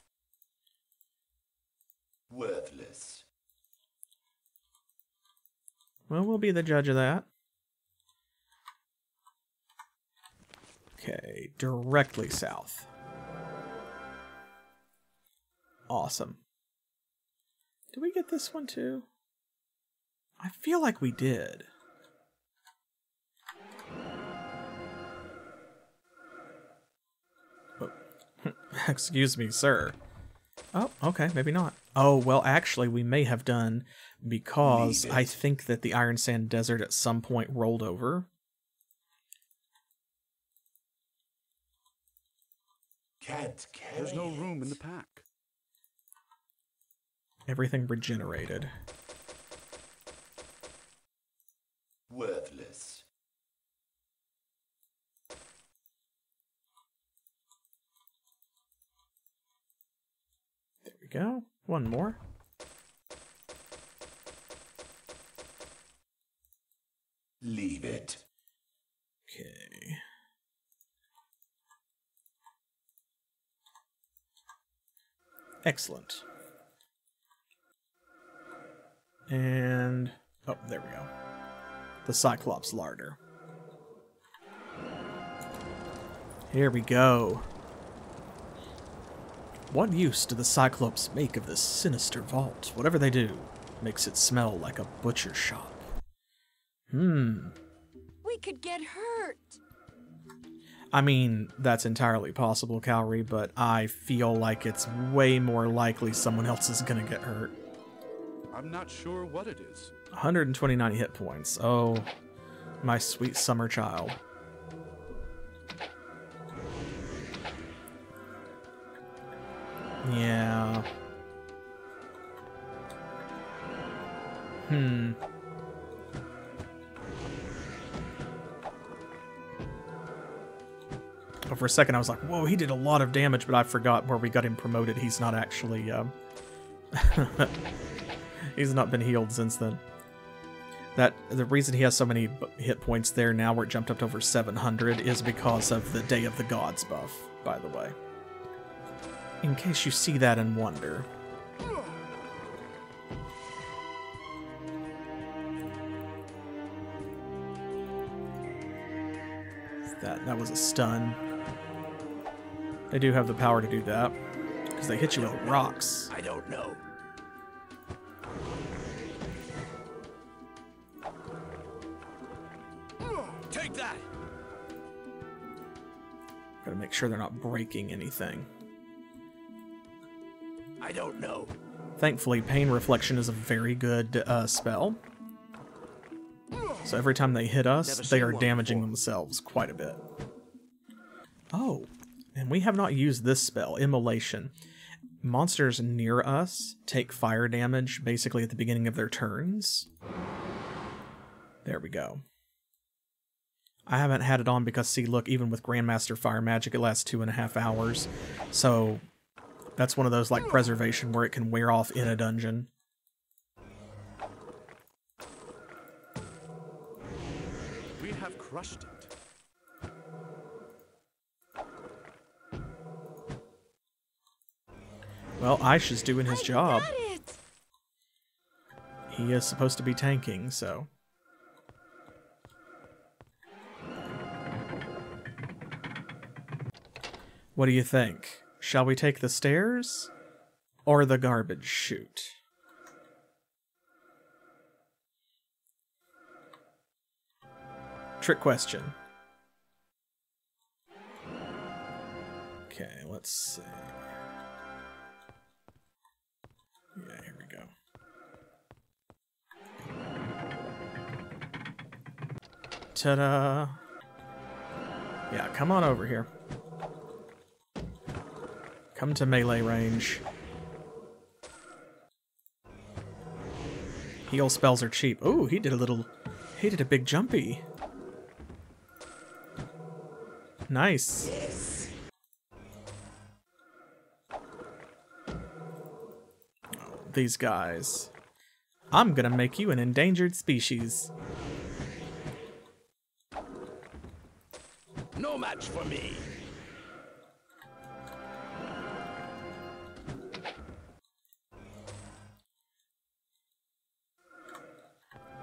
Worthless. Well, we'll be the judge of that. Okay, directly south. Awesome. Did we get this one too? I feel like we did. Oh. Excuse me, sir. Oh, okay, maybe not. Oh, well, actually, we may have done because I think that the Ironsand Desert at some point rolled over. Can't carry There's no room it. in the pack. Everything regenerated. Worthless. There we go. One more. Leave it. Okay. Excellent. And... oh, there we go. The Cyclops larder. Here we go. What use do the Cyclopes make of this sinister vault? Whatever they do, makes it smell like a butcher shop. We could get hurt. I mean, that's entirely possible, Cowrie, but I feel like it's way more likely someone else is gonna get hurt. I'm not sure what it is. 129 hit points. Oh, my sweet summer child. Yeah. Oh, for a second I was like, whoa, he did a lot of damage, but I forgot where we got him promoted. He's not actually, he's not been healed since then. The reason he has so many hit points there now where it jumped up to over 700 is because of the Day of the Gods buff, by the way. In case you see that and wonder. That was a stun. They do have the power to do that, because they hit you with rocks. I don't know. Take that! Gotta make sure they're not breaking anything. I don't know. Thankfully, Pain Reflection is a very good spell. So every time they hit us, they are damaging themselves quite a bit. Oh, and we have not used this spell, Immolation. Monsters near us take fire damage basically at the beginning of their turns. There we go. I haven't had it on because, see, look, even with Grandmaster Fire Magic, it lasts 2.5 hours. So that's one of those, like, preservation where it can wear off in a dungeon. We have crushed it. Well, Eich is doing his job. Got it. He is supposed to be tanking, so... What do you think? Shall we take the stairs or the garbage chute? Trick question. Okay, let's see. Yeah, here we go. Ta-da! Yeah, come on over here. Come to melee range. Heal spells are cheap. Ooh, he did a big jumpy. Nice. Yes. These guys. I'm gonna make you an endangered species. No match for me.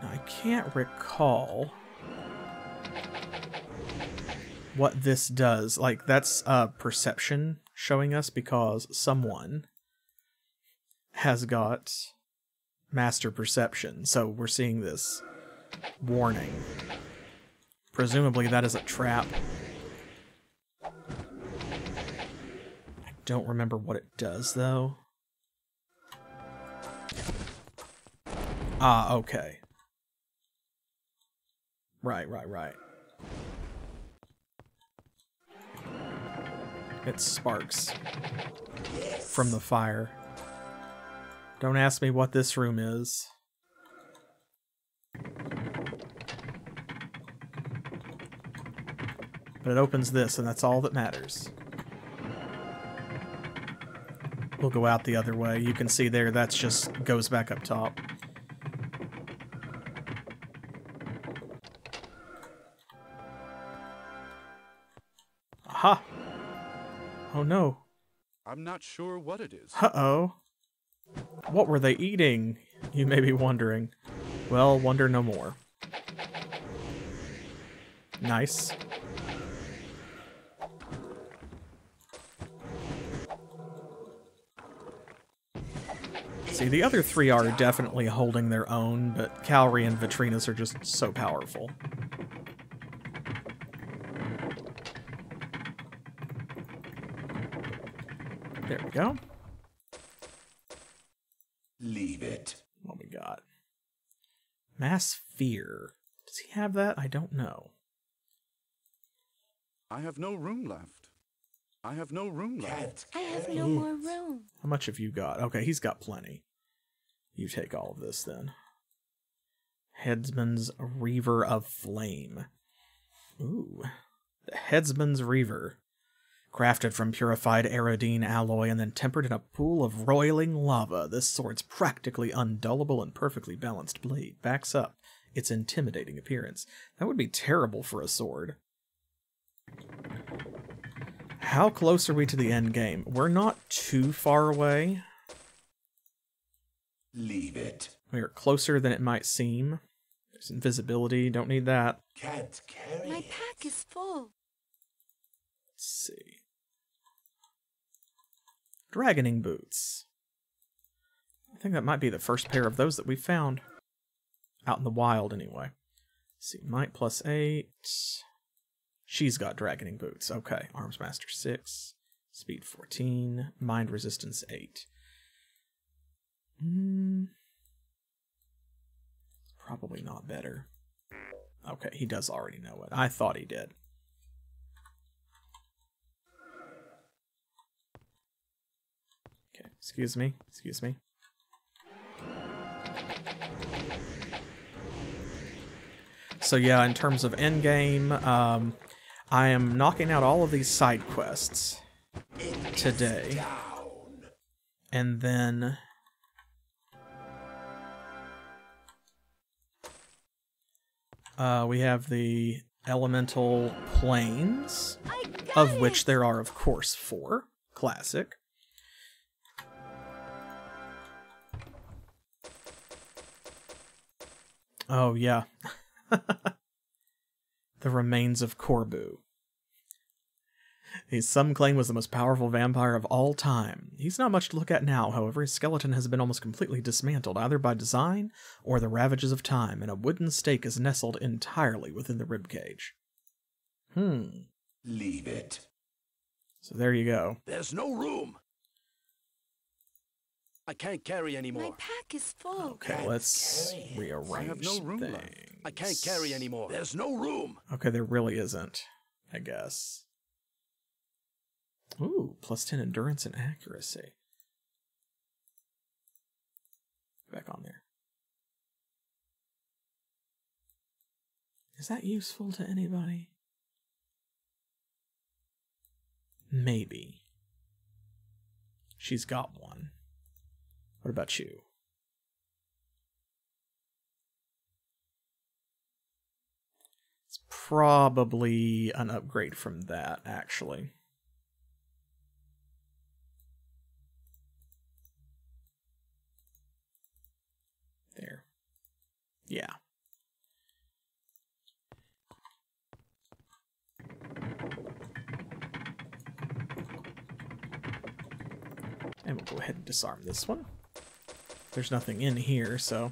I can't recall what this does. Like, that's perception showing us because someone has got master perception. So we're seeing this warning. Presumably that is a trap. I don't remember what it does, though. Ah, okay. Right. It sparks from the fire. Don't ask me what this room is. But it opens this, and that's all that matters. We'll go out the other way. You can see there, that's just goes back up top. Aha! Oh no. I'm not sure what it is. Uh-oh. What were they eating? You may be wondering. Well, wonder no more. Nice. See, the other three are definitely holding their own, but Calry and Vitrinus are just so powerful. There we go. Leave it. What we got? Mass Fear. Does he have that? I don't know. I have no room left. I have no room left. Can't I have carry no it. more room. How much have you got? Okay, he's got plenty. You take all of this then. Headsman's Reaver of Flame. Ooh. The Headsman's Reaver. Crafted from purified aerodine alloy and then tempered in a pool of roiling lava, this sword's practically undullable and perfectly balanced blade backs up its intimidating appearance. That would be terrible for a sword. How close are we to the end game? We're not too far away. Leave it. We are closer than it might seem. There's invisibility, don't need that. Can't carry My it. pack is full. Let's see. Dragoning boots. I think that might be the first pair of those that we found. Out in the wild, anyway. Let's see, might +8. She's got dragoning boots. Okay, arms master 6, speed 14, mind resistance 8. Probably not better. Okay, he does already know it. I thought he did. Okay, excuse me. So yeah, in terms of endgame, I am knocking out all of these side quests today. And then we have the elemental planes, of which there are, of course, 4. Classic. Oh, yeah. The remains of Corbu. Some claim was the most powerful vampire of all time. He's not much to look at now, however. His skeleton has been almost completely dismantled, either by design or the ravages of time, and a wooden stake is nestled entirely within the ribcage. Leave it. So there you go. There's no room. I can't carry anymore. My pack is full. Okay, let's rearrange I have no room things. left. I can't carry anymore. There's no room. Okay, there really isn't, I guess. Ooh, plus 10 endurance and accuracy. Back on there. Is that useful to anybody? Maybe. She's got one. What about you? It's probably an upgrade from that, actually. There. Yeah. And we'll go ahead and disarm this one. There's nothing in here, so...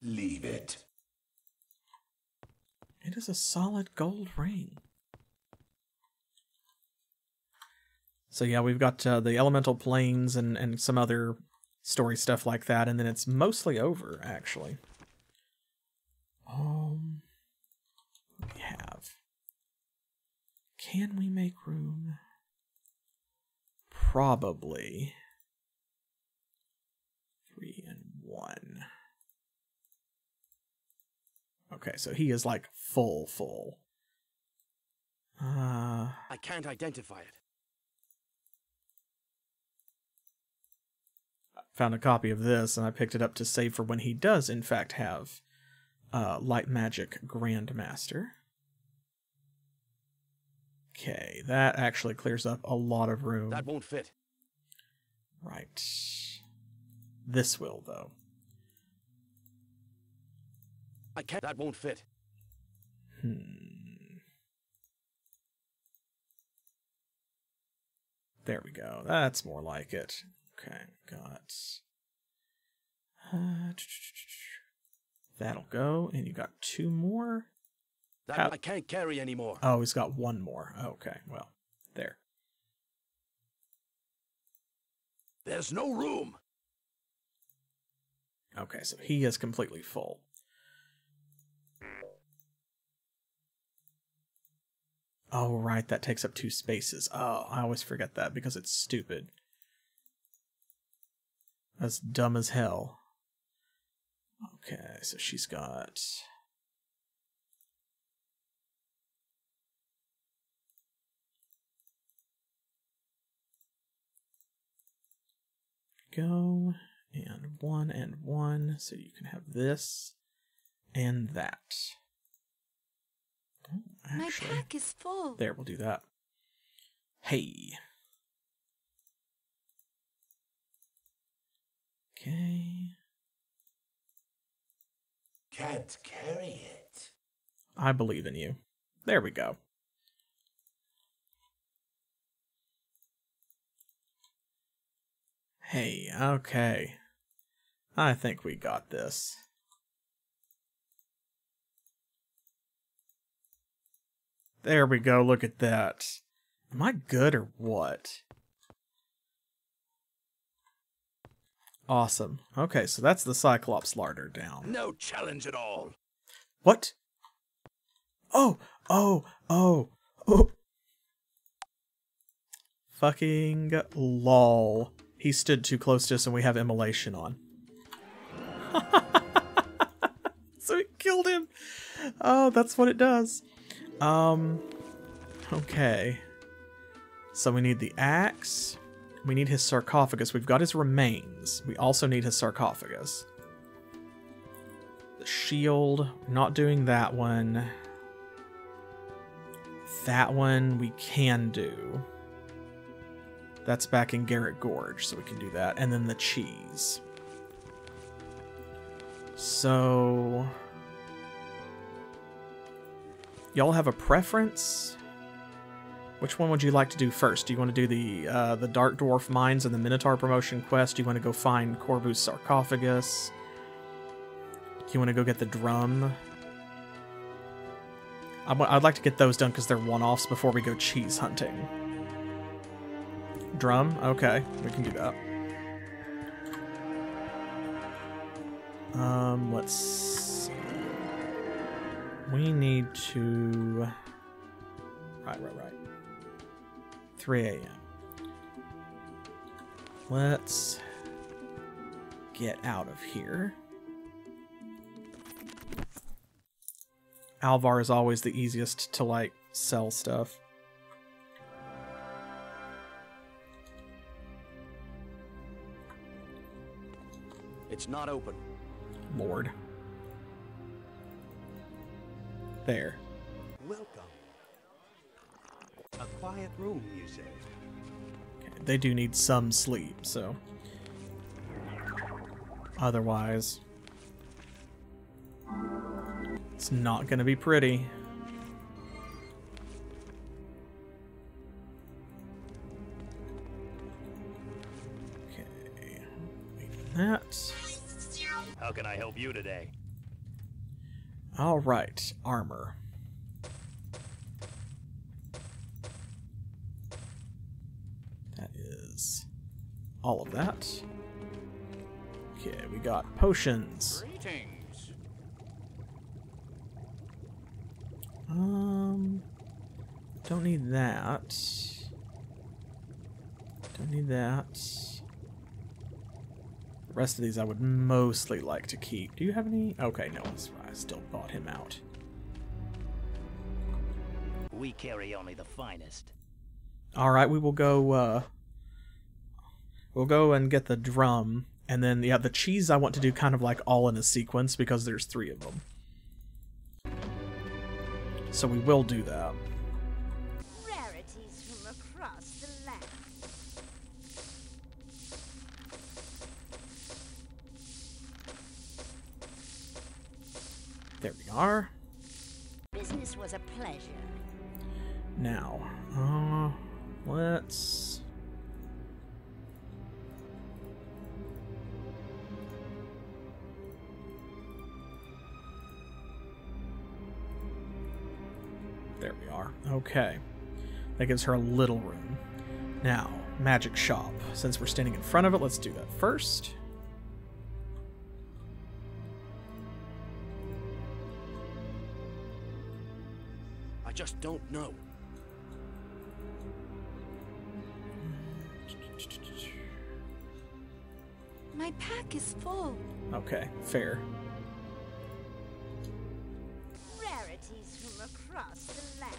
Leave it. It is a solid gold ring. So yeah, we've got the elemental planes and some other story stuff like that, and then it's mostly over, actually. What do we have? Can we make room? Probably. 3 and 1. Okay, so he is like full. I can't identify it. Found a copy of this, and I picked it up to save for when he does, in fact, have Light Magic Grandmaster. Okay, that actually clears up a lot of room. That won't fit. Right. This will, though. I can't. That won't fit. There we go. That's more like it. Okay, got... that'll go, and you got 2 more? That I can't carry anymore. Oh, he's got 1 more. Okay, well, there. There's no room. Okay, so he is completely full. Oh, right, that takes up 2 spaces. Oh, I always forget that because it's stupid. That's dumb as hell. Okay, so she's got... Go, and 1 and 1, so you can have this and that. Oh, actually, My pack is full. there, we'll do that. Hey. Okay. Can't carry it. I believe in you. There we go. Hey, okay. I think we got this. There we go, look at that. Am I good or what? Awesome. Okay, so that's the Cyclops larder down. No challenge at all. What? Oh! Fucking lol. He stood too close to us and we have immolation on. So it killed him! Oh, that's what it does. Okay. So we need the axe. We need his sarcophagus. We've got his remains. We also need his sarcophagus. The shield. Not doing that one. That one we can do. That's back in Garrett Gorge, so we can do that. And then the cheese. So... y'all have a preference? Which one would you like to do first? Do you want to do the Dark Dwarf Mines and the Minotaur promotion quest? Do you want to go find Corbu's sarcophagus? Do you want to go get the drum? I'd like to get those done because they're one-offs before we go cheese hunting. Drum? Okay, we can do that. Let's see. We need to... Right. 3 a.m. Let's get out of here. Alvar is always the easiest to, like, sell stuff. It's not open. Lord. There. Welcome. A quiet room, you say? Okay, they do need some sleep, so... otherwise... it's not gonna be pretty. Okay. That. How can I help you today? Alright, armor. That is all of that. Okay, we got potions. Greetings. Don't need that. Don't need that. The rest of these I would mostly like to keep. Do you have any? Okay, no, I still bought him out. We carry only the finest. Alright, we will go, we'll go and get the drum, and then, yeah, the cheese I want to do kind of like all in a sequence, because there's 3 of them. So we will do that. Rarities from across the land. There we are. Business was a pleasure. Now, let's... there we are. Okay. That gives her a little room. Now, magic shop. Since we're standing in front of it, let's do that first. I just don't know. My pack is full. Okay, fair. Rarities from across the land.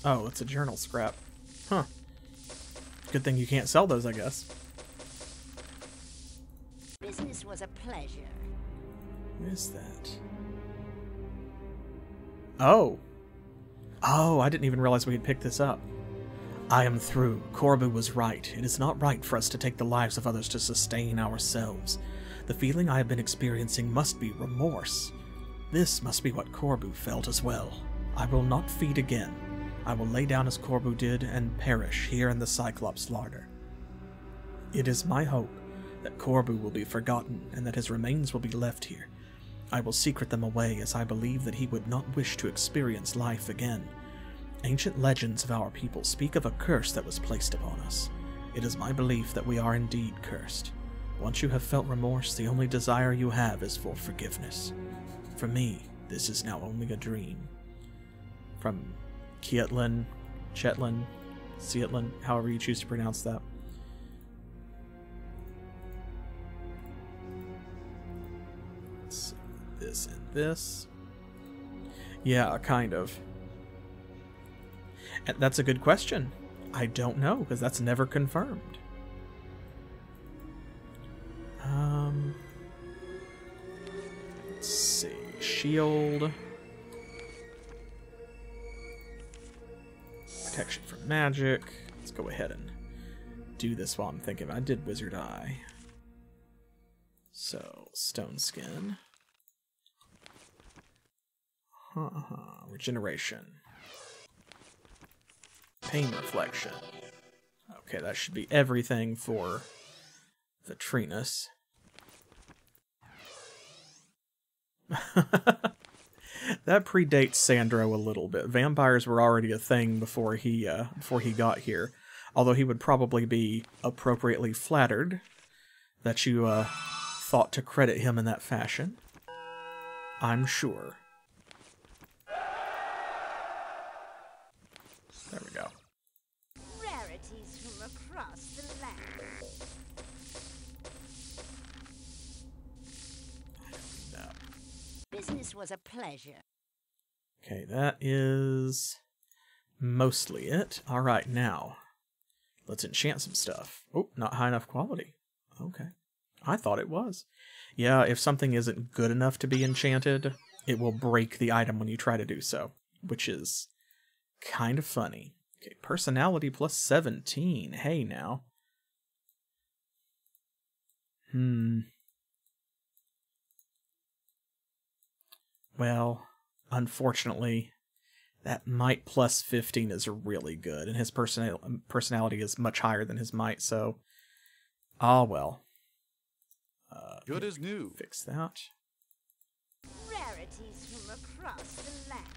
Oh, it's a journal scrap. Huh. Good thing you can't sell those, I guess. Business was a pleasure. What is that? Oh. Oh, I didn't even realize we had picked this up. I am through. Corbu was right. It is not right for us to take the lives of others to sustain ourselves. The feeling I have been experiencing must be remorse. This must be what Corbu felt as well. I will not feed again. I will lay down as Corbu did and perish here in the Cyclops larder. It is my hope that Corbu will be forgotten and that his remains will be left here. I will secret them away, as I believe that he would not wish to experience life again. Ancient legends of our people speak of a curse that was placed upon us. It is my belief that we are indeed cursed. Once you have felt remorse, the only desire you have is for forgiveness. For me, this is now only a dream. From Kietlin, Chetlin, Sietlin, however you choose to pronounce that. This and this. Yeah, kind of. And that's a good question. I don't know, because that's never confirmed. Let's see. Shield. Protection from magic. Let's go ahead and do this while I'm thinking. I did Wizard Eye. So, Stone Skin. Regeneration. Pain Reflection. Okay, that should be everything for Vitrinus. That predates Sandro a little bit. Vampires were already a thing before he got here. Although he would probably be appropriately flattered that you thought to credit him in that fashion. I'm sure. There we go. Rarities from across the land. No. Business was a pleasure. Okay, that is mostly it. Alright, now, let's enchant some stuff. Oh, not high enough quality. Okay. I thought it was. Yeah, if something isn't good enough to be enchanted, it will break the item when you try to do so, which is kind of funny. Okay, personality plus 17. Hey, now. Well, unfortunately, that might plus 15 is really good, and his personality is much higher than his might, so... Ah, well. Good as new. Fix that. Rarities from across the land.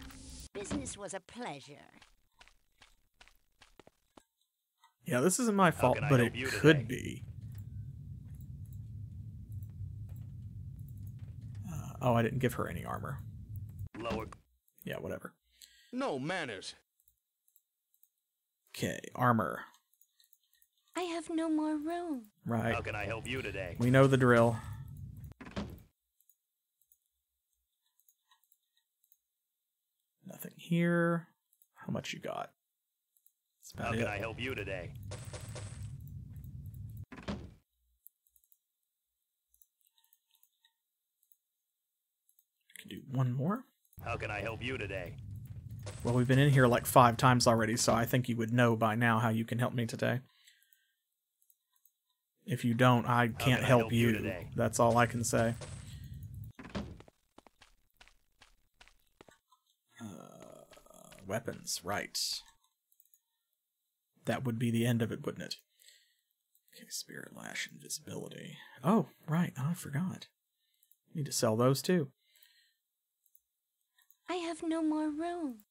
Business was a pleasure. Yeah, this isn't my fault, but it could be. Oh, I didn't give her any armor. Lower. Yeah, whatever. No manners. Okay, armor. I have no more room. Right. How can I help you today? We know the drill. Nothing here. How much you got? That's about How it. can I help you today? Can do one more. How can I help you today? Well, we've been in here like 5 times already, so I think you would know by now how you can help me today. If you don't, I can't help you. Today? That's all I can say. Weapons, right. That would be the end of it, wouldn't it? Okay, Spirit Lash, Invisibility. Oh, right, I forgot. Need to sell those too. I have no more room.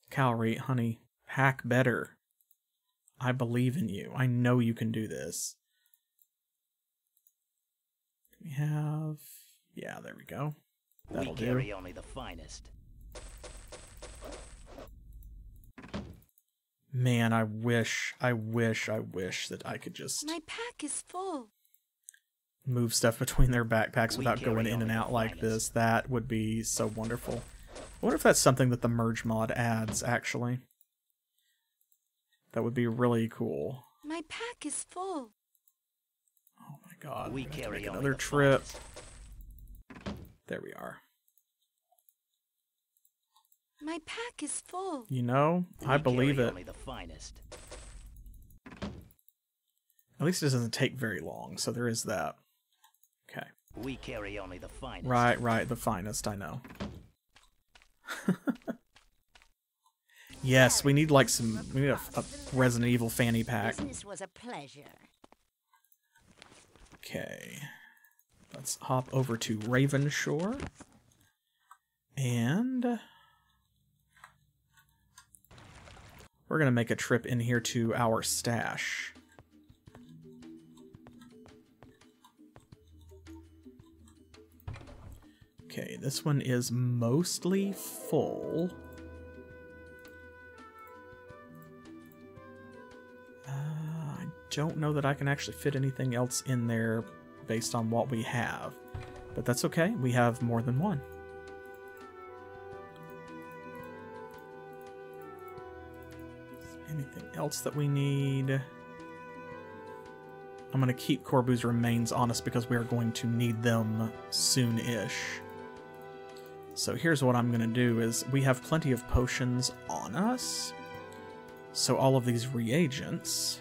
Calorie, honey, pack better. I believe in you. I know you can do this. We have... Yeah, there we go. That'll we do. carry only the finest. Man, I wish that I could just My pack is full. move stuff between their backpacks We without going carry in and only out the like finest. this. That would be so wonderful. I wonder if that's something that the merge mod adds, actually. That would be really cool. My pack is full. Oh my god. We I'm gonna have to carry make only another the trip. finest. There we are. My pack is full. You know, I We believe carry it. only the finest. At least it doesn't take very long, so there is that. Okay. We carry only the finest. Right, the finest, I know. Yes, we need like we need a Resident Evil fanny pack. Business was a pleasure. Okay. Let's hop over to Ravenshore. And we're going to make a trip in here to our stash. Okay, this one is mostly full. I don't know that I can actually fit anything else in there based on what we have, but that's okay. We have more than one. Anything else that we need? I'm going to keep Corbu's remains on us because we are going to need them soon-ish. So here's what I'm going to do is we have plenty of potions on us. So all of these reagents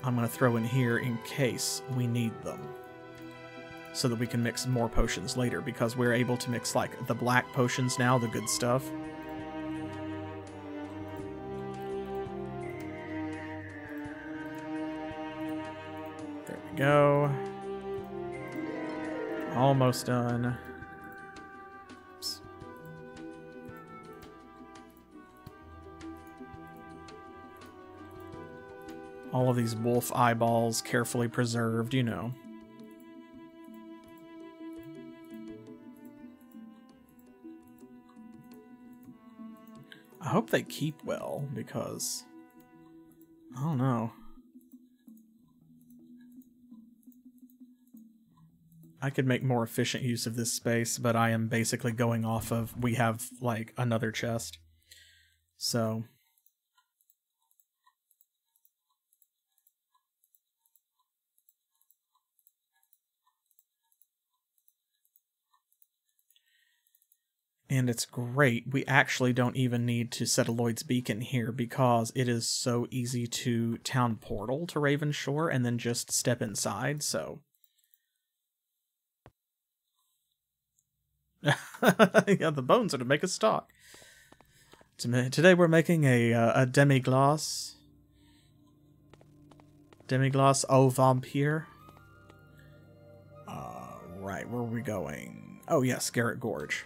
I'm going to throw in here in case we need them. So that we can mix more potions later, because we're able to mix like the black potions now, the good stuff. There we go. Almost done. Oops. All of these wolf eyeballs carefully preserved, you know. I hope they keep well, because I don't know. I could make more efficient use of this space, but I am basically going off of, we have like another chest. So and it's great. We actually don't even need to set a Lloyd's Beacon here because it is so easy to town portal to Ravenshore and then just step inside, so. Yeah, the bones are to make a stock. Today we're making a demi-glace. Demi-glace au vampire. Right, where are we going? Oh yes, Garrett Gorge.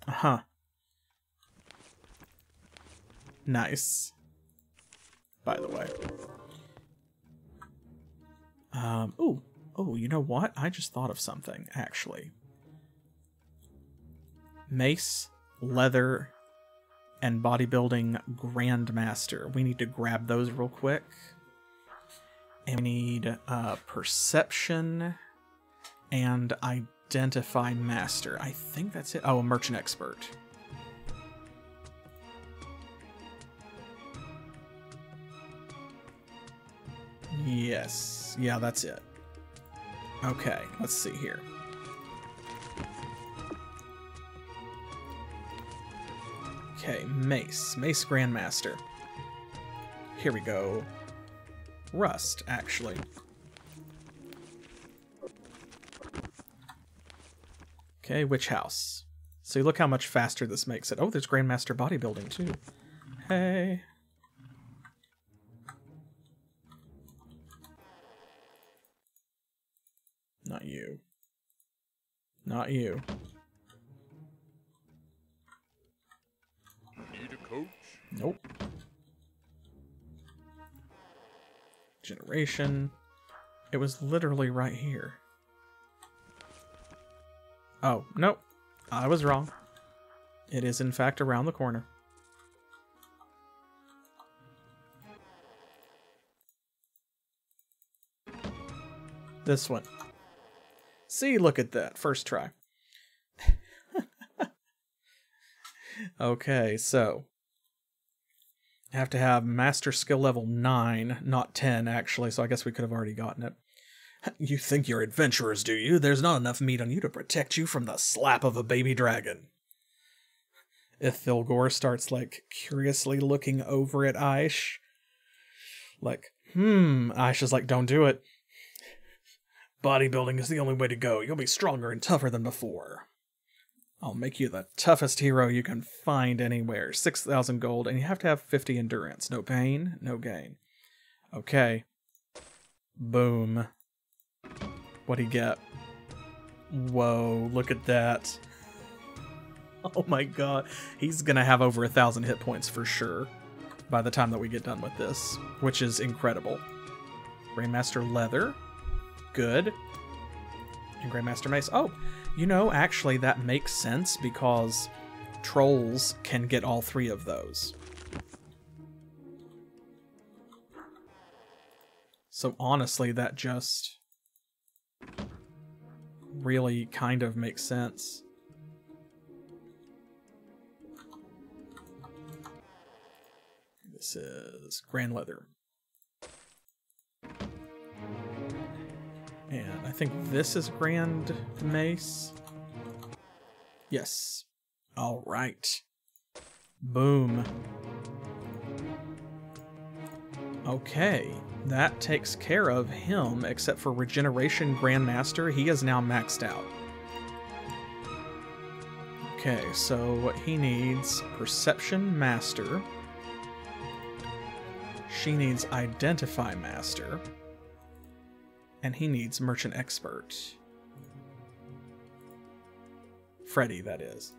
Uh-huh. Nice. By the way. Oh, you know what? I just thought of something, actually. Mace, leather, and bodybuilding grandmaster. We need to grab those real quick. And we need perception and identify master. I think that's it. Oh, a merchant expert. Yes. Yeah, that's it. Okay, let's see here. Okay, Mace. Mace Grandmaster. Here we go. Rust, actually. Okay, Witch House. See, look how much faster this makes it. Oh, there's Grandmaster Bodybuilding, too. Hey. Not you. Not you. Need a coach? Nope. Generation. It was literally right here. Oh, nope. I was wrong. It is in fact around the corner. This one. See, look at that. First try. Okay, so I have to have master skill level 9, not 10 actually, so I guess we could have already gotten it. You think you're adventurers, do you? There's not enough meat on you to protect you from the slap of a baby dragon. Ithilgor starts, like, curiously looking over at Eich. Like, Eich is like, don't do it. Bodybuilding is the only way to go. You'll be stronger and tougher than before. I'll make you the toughest hero you can find anywhere. 6,000 gold, and you have to have 50 endurance. No pain, no gain. Okay. Boom. What'd he get? Whoa, look at that. Oh my god. He's gonna have over 1,000 hit points for sure by the time that we get done with this, which is incredible. Grandmaster Leather. Good. And Grandmaster Mace. Oh, you know, actually that makes sense because trolls can get all 3 of those. So honestly, that just really kind of makes sense. This is Grand Leather. And I think this is Grand Mace. Yes. All right. Boom. Okay. That takes care of him, except for Regeneration Grandmaster. He is now maxed out. Okay, so what he needs, Perception Master. She needs Identify Master. And he needs Merchant Expert. Freddy, that is.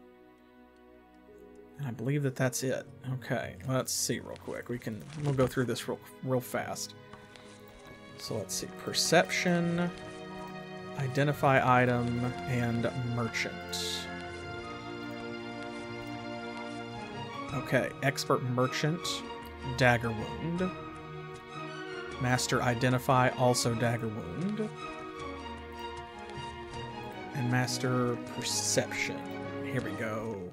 And I believe that that's it. Okay, let's see real quick. We'll go through this real fast. So let's see. Perception, Identify Item, and Merchant. Okay, Expert Merchant, Dagger Wound. Master Identify, also Dagger Wound. And Master Perception. Here we go.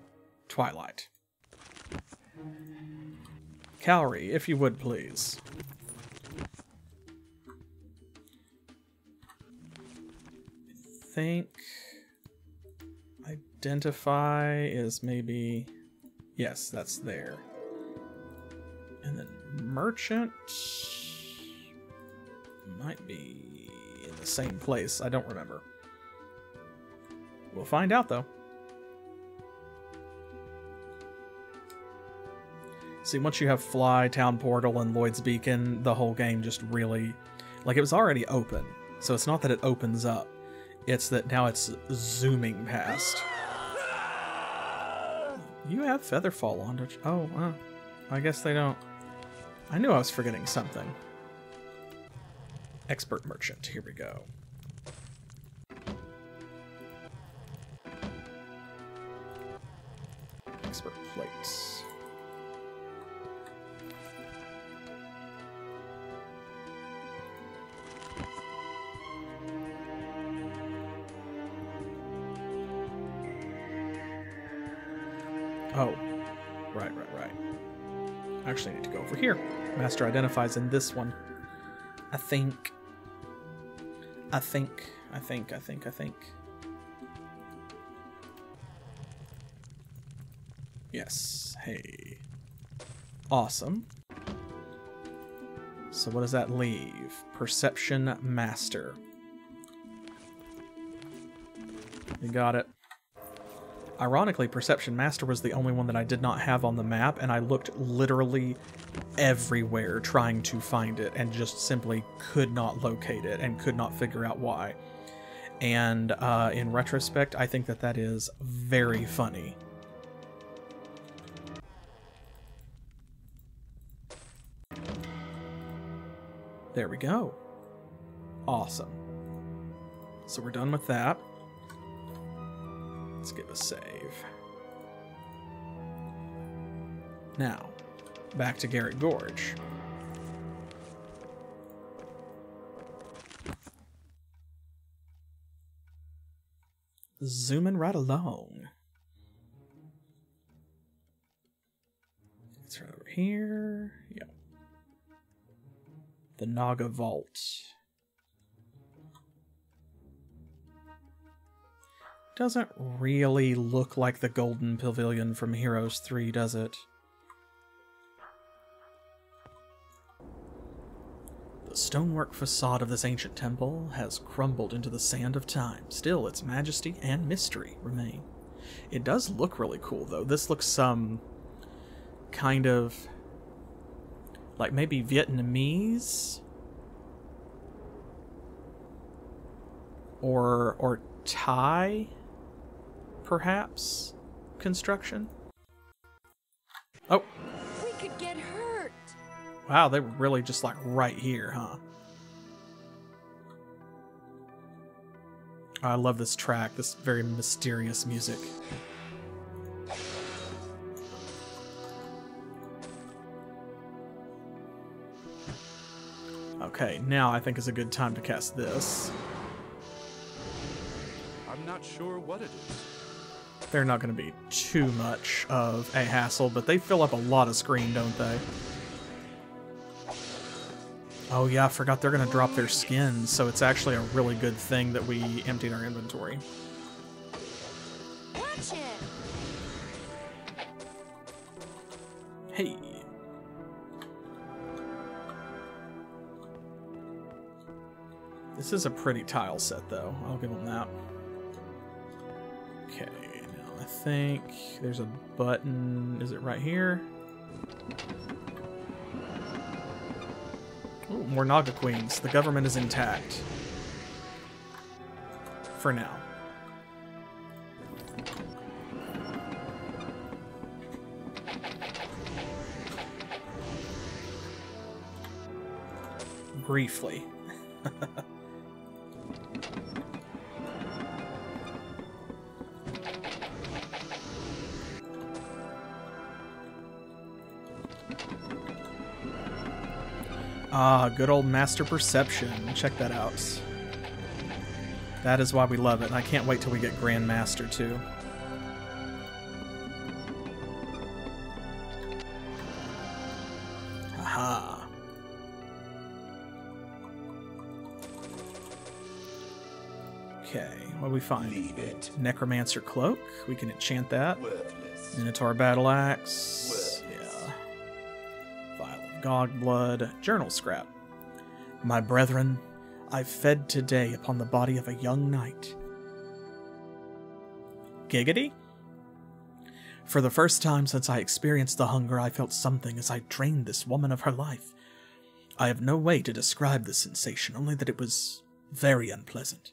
Twilight. Calorie, if you would, please. I think Identify is maybe... Yes, that's there. And then Merchant might be in the same place. I don't remember. We'll find out, though. See, once you have Fly, Town Portal, and Lloyd's Beacon, the whole game just really... Like, it was already open, so it's not that it opens up. It's that now it's zooming past. You have Featherfall on, don't you? Oh, I guess they don't. I knew I was forgetting something. Expert Merchant, here we go. Expert Plates. Oh, right. I actually need to go over here. Master Identifies in this one. I think. Yes, hey. Awesome. So what does that leave? Perception Master. You got it. Ironically, Perception Master was the only one that I did not have on the map, and I looked literally everywhere trying to find it and just simply could not locate it and could not figure out why. And in retrospect, I think that that is very funny. There we go. Awesome. So we're done with that. Let's give a save. Now, back to Garrett Gorge. Zooming right along. It's right over here. Yep. The Naga Vault. Doesn't really look like the Golden Pavilion from Heroes 3, does it? The stonework facade of this ancient temple has crumbled into the sand of time. Still, its majesty and mystery remain. It does look really cool, though. This looks some kind of like maybe Vietnamese or Thai, perhaps, construction. Oh. We could get hurt. Wow, they were really just like right here, huh? I love this track, this very mysterious music. Okay, now I think is a good time to cast this. I'm not sure what it is. They're not going to be too much of a hassle, but they fill up a lot of screen, don't they? Oh yeah, I forgot they're going to drop their skins, so it's actually a really good thing that we emptied our inventory. Watch it. Hey. This is a pretty tile set, though. I'll give them that. Okay, now I think there's a button. Is it right here? Ooh, more Naga Queens. The government is intact. For now. Briefly. Ah, good old Master Perception. Check that out. That is why we love it, and I can't wait till we get Grand Master, too. Aha. Okay, what do we find? Leave it. Necromancer Cloak. We can enchant that. Worthless. Minotaur Battle Axe. Godblood, journal scrap. My brethren, I fed today upon the body of a young knight. Giggity? For the first time since I experienced the hunger, I felt something as I drained this woman of her life. I have no way to describe the sensation, only that it was very unpleasant.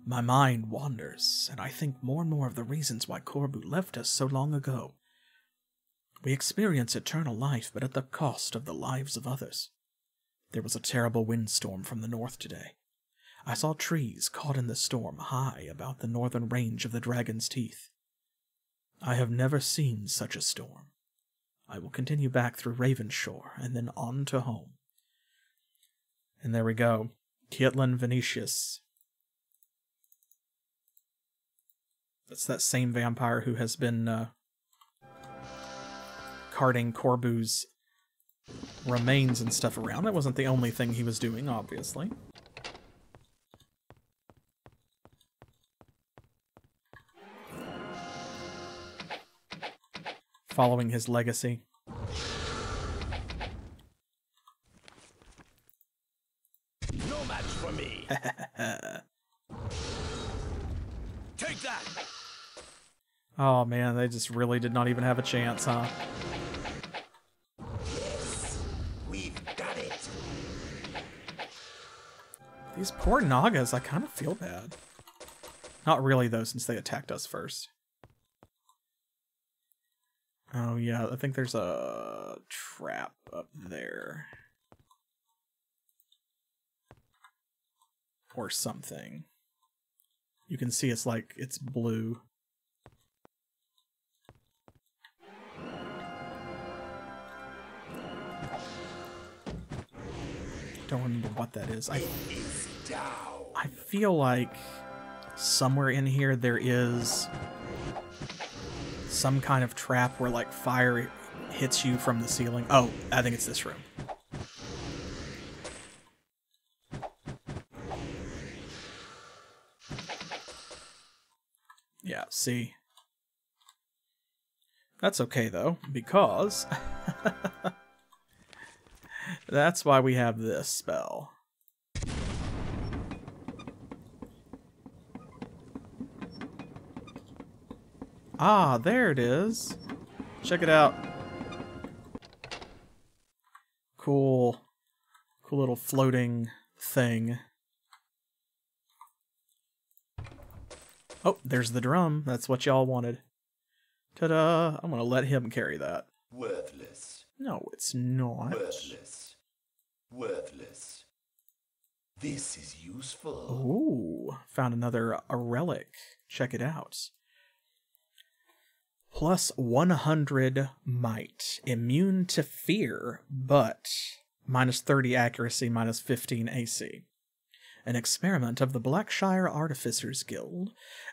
My mind wanders, and I think more and more of the reasons why Corbu left us so long ago. We experience eternal life, but at the cost of the lives of others. There was a terrible windstorm from the north today. I saw trees caught in the storm high about the northern range of the Dragon's Teeth. I have never seen such a storm. I will continue back through Ravenshore and then on to home. And there we go. Caitlin Venetius. That's that same vampire who has been carting Corbu's remains and stuff around. That wasn't the only thing he was doing, obviously. Following his legacy. No match for me. Take that. Oh man, they just really did not even have a chance, huh? We've done it. These poor Nagas, I kind of feel bad. Not really, though, since they attacked us first. Oh, yeah, I think there's a trap up there. Or something. You can see it's like, it's blue. Don't remember what that is. I feel like somewhere in here there is some kind of trap where like fire hits you from the ceiling. Oh, I think it's this room. Yeah, see. That's okay though, because that's why we have this spell. Ah, there it is. Check it out. Cool. Cool little floating thing. Oh, there's the drum. That's what y'all wanted. Ta-da! I'm gonna let him carry that. Worthless. No, it's not. Worthless. Worthless. This is useful. Ooh, found another a relic. Check it out. Plus 100 might. Immune to fear, but minus 30 accuracy, minus 15 AC. An experiment of the Blackshire Artificers Guild.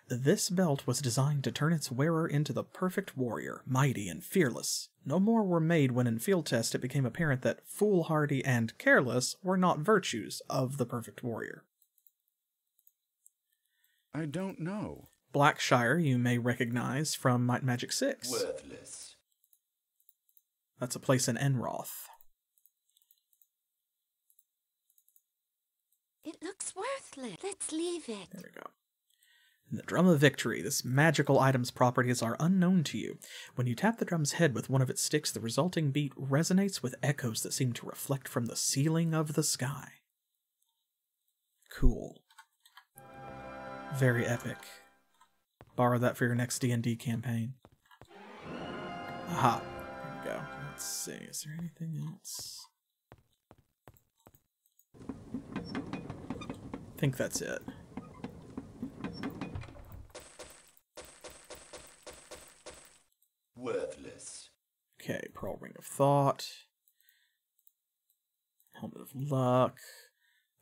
This belt was designed to turn its wearer into the perfect warrior, mighty and fearless. No more were made when in field test it became apparent that foolhardy and careless were not virtues of the perfect warrior. I don't know. Blackshire you may recognize from Might and Magic 6. Worthless. That's a place in Enroth. It looks worthless. Let's leave it. There we go. In the Drum of Victory, this magical item's properties are unknown to you. When you tap the drum's head with one of its sticks, the resulting beat resonates with echoes that seem to reflect from the ceiling of the sky. Cool. Very epic. Borrow that for your next D&D campaign. Aha. There we go. Let's see. Is there anything else? I think that's it. Worthless. Okay, Pearl Ring of Thought. Helmet of Luck.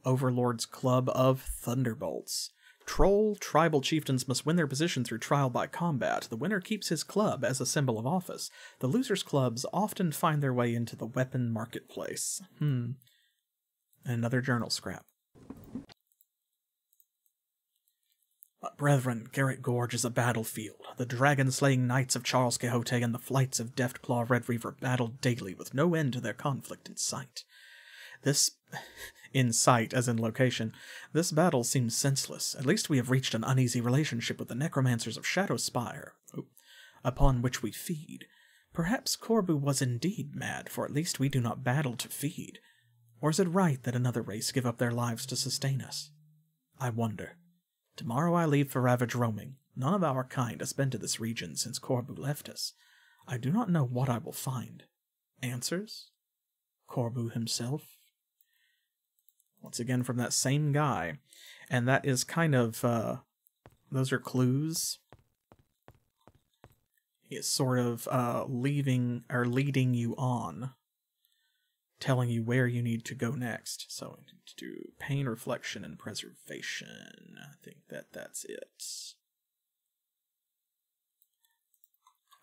Overlord's Club of Thunderbolts. Troll tribal chieftains must win their position through trial by combat. The winner keeps his club as a symbol of office. The loser's clubs often find their way into the weapon marketplace. Another journal scrap. Brethren, Garrett Gorge is a battlefield. The dragon-slaying knights of Charles Quixote and the flights of Deftclaw Red Reaver battle daily with no end to their conflict in sight. In sight, as in location, this battle seems senseless. At least we have reached an uneasy relationship with the necromancers of Shadowspire, upon which we feed. Perhaps Corbu was indeed mad, for at least we do not battle to feed. Or is it right that another race give up their lives to sustain us? I wonder. Tomorrow I leave for Ravage roaming. None of our kind has been to this region since Corbu left us. I do not know what I will find. Answers? Corbu himself? Once again from that same guy. And that is kind of, those are clues. He is sort of, leading you on. Telling you where you need to go next. So I need to do pain, reflection, and preservation. I think that's it.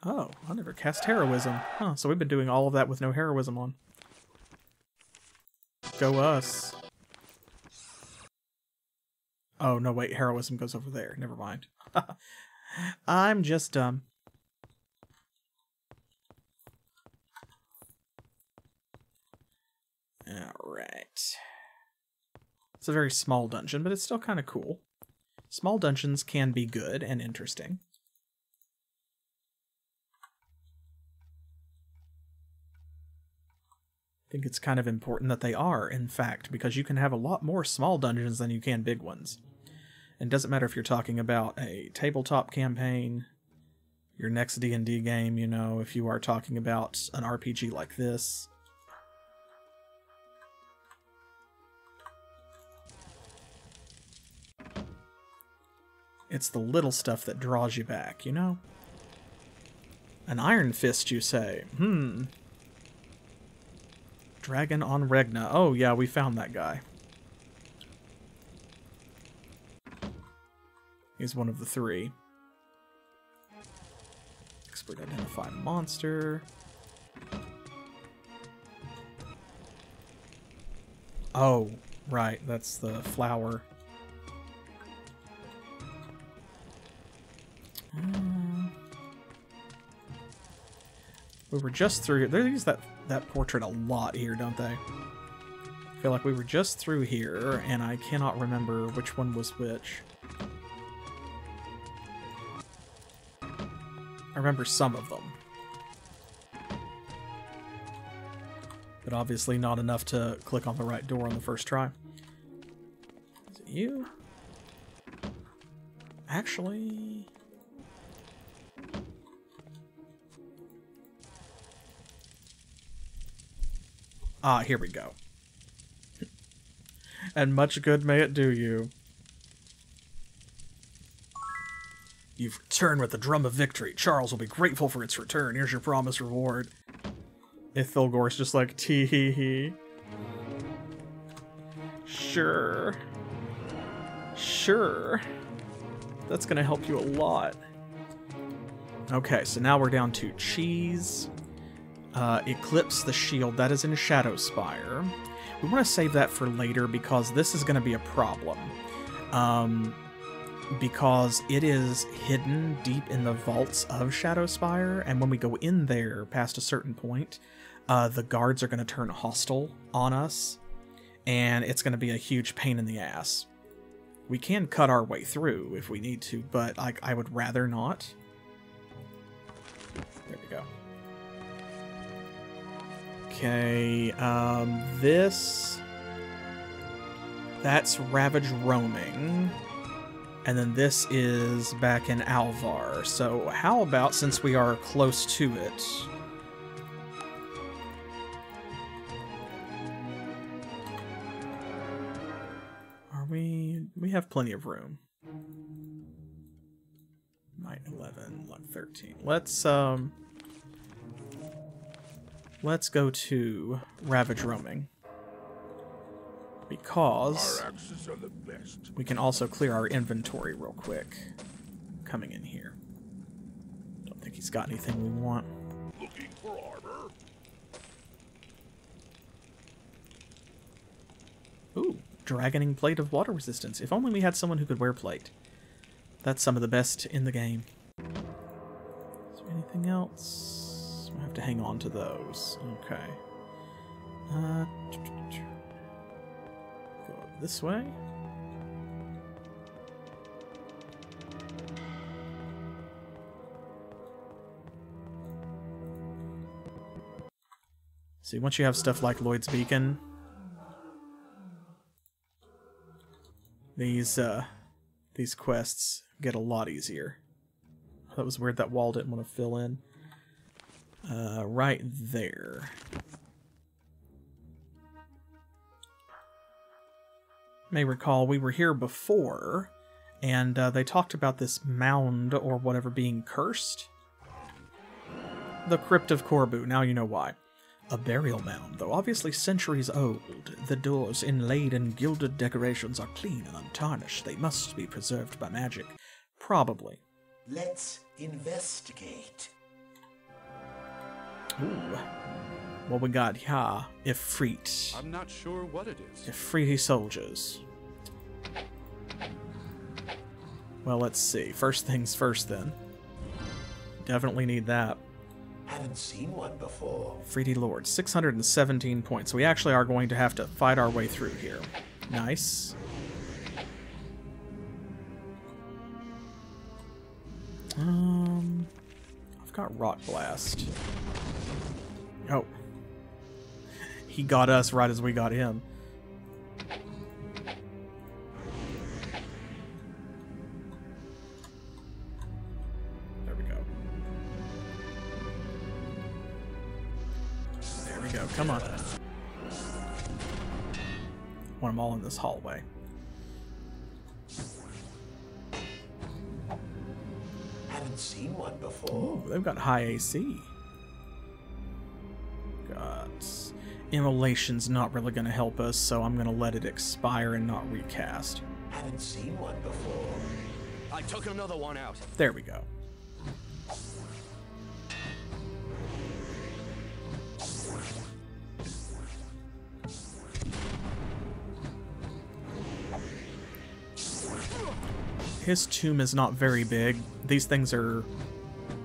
Oh, I never cast heroism. Huh, so we've been doing all of that with no heroism on. Go us. Oh, no, wait, heroism goes over there. Never mind. I'm just dumb. Alright. It's a very small dungeon, but it's still kind of cool. Small dungeons can be good and interesting. I think it's kind of important that they are, in fact, because you can have a lot more small dungeons than you can big ones. And it doesn't matter if you're talking about a tabletop campaign, your next D&D game, you know, if you are talking about an RPG like this. It's the little stuff that draws you back, you know? An Iron Fist, you say? Dragon on Regna. Oh, yeah, we found that guy. He's one of the three. Expert identify monster. Oh, right, that's the flower. We were just through here. They use that portrait a lot here, don't they? I feel like we were just through here, and I cannot remember which one was which. I remember some of them. But obviously not enough to click on the right door on the first try. Is it you? Actually... Ah, here we go. And much good may it do you. You've returned with the Drum of Victory. Charles will be grateful for its return. Here's your promised reward. Ithilgor's just like, tee hee hee. Sure. Sure. That's gonna help you a lot. Okay, so now we're down to Cheese. Eclipse the Shield. That is in Shadowspire. We want to save that for later because this is going to be a problem. Because it is hidden deep in the vaults of Shadowspire, and when we go in there past a certain point, the guards are going to turn hostile on us, and it's going to be a huge pain in the ass. We can cut our way through if we need to, but I would rather not. There we go. Okay, that's Ravage Roaming, and then this is back in Alvar. So how about, since we are close to it, we have plenty of room. Might 11, luck 13. Let's go to Ravage Roaming, because Our axes are the best. we can also clear our inventory real quick coming in here. Don't think he's got anything we want. Looking for armor? Ooh, Dragoning Plate of Water Resistance. If only we had someone who could wear plate. That's some of the best in the game. Is there anything else? I have to hang on to those. Okay. Go this way. See, once you have stuff like Lloyd's Beacon, these quests get a lot easier. That was weird that wall didn't want to fill in. Right there. May recall we were here before, and they talked about this mound or whatever being cursed. The Crypt of Corbu, now you know why. A burial mound, though obviously centuries old. The doors, inlaid in gilded decorations, are clean and untarnished. They must be preserved by magic. Probably. Let's investigate. Ooh. What we got here? Ifrit. I'm not sure what it is. Ifriti soldiers. Well, let's see. First things first, then. Definitely need that. Haven't seen one before. Ifriti Lord. 617 points. We actually are going to have to fight our way through here. Nice. I've got Rock Blast. Oh. He got us right as we got him. There we go. There we go. Come on. Want them all in this hallway. Haven't seen one before. Ooh, they've got high AC. Got Immolation's not really going to help us, so I'm going to let it expire and not recast. Haven't seen one before. I took another one out. There we go. His tomb is not very big. These things are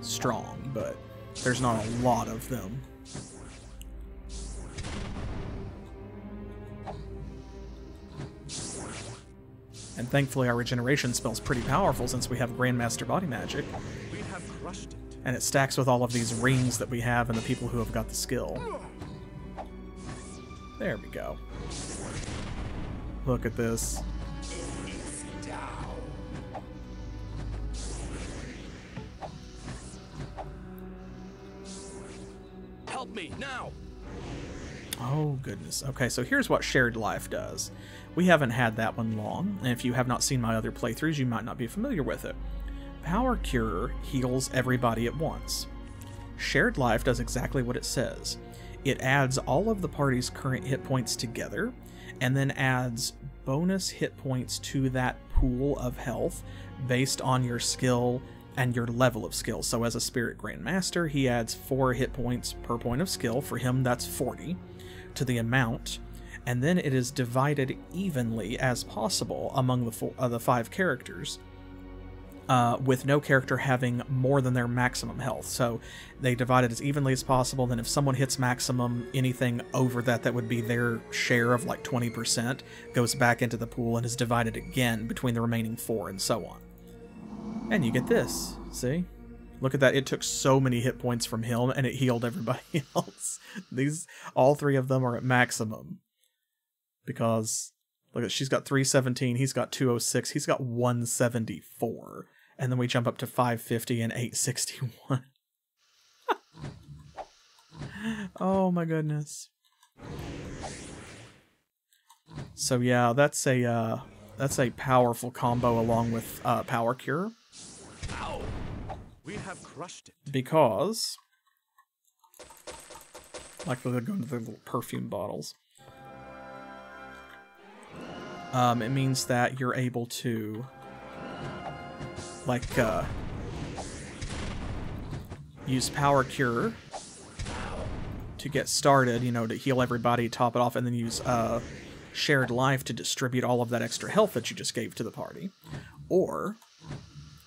strong, but there's not a lot of them. And thankfully our regeneration spell's pretty powerful since we have Grandmaster Body Magic. We have crushed it. And it stacks with all of these rings that we have and the people who have got the skill. There we go. Look at this. Help me now. Oh, goodness. Okay, so here's what Shared Life does. We haven't had that one long, and if you have not seen my other playthroughs, you might not be familiar with it. Power Cure heals everybody at once. Shared Life does exactly what it says. It adds all of the party's current hit points together, and then adds bonus hit points to that pool of health based on your skill and your level of skill. So as a Spirit Grandmaster, he adds 4 hit points per point of skill. For him, that's 40 to the amount, and then it is divided evenly as possible among the 5 characters, with no character having more than their maximum health. So they divide it as evenly as possible. Then if someone hits maximum, anything over that would be their share of like 20%, goes back into the pool and is divided again between the remaining 4, and so on. And you get this, see? Look at that, it took so many hit points from him and it healed everybody else. All 3 of them are at maximum. Because, look at, she's got 317, he's got 206, he's got 174. And then we jump up to 550 and 861. Oh my goodness. So yeah, that's a powerful combo along with Power Cure. Ow! We have crushed it. Because, like they're going to the little perfume bottles, it means that you're able to, like, use Power Cure to get started, you know, to heal everybody, top it off, and then use Shared Life to distribute all of that extra health that you just gave to the party. Or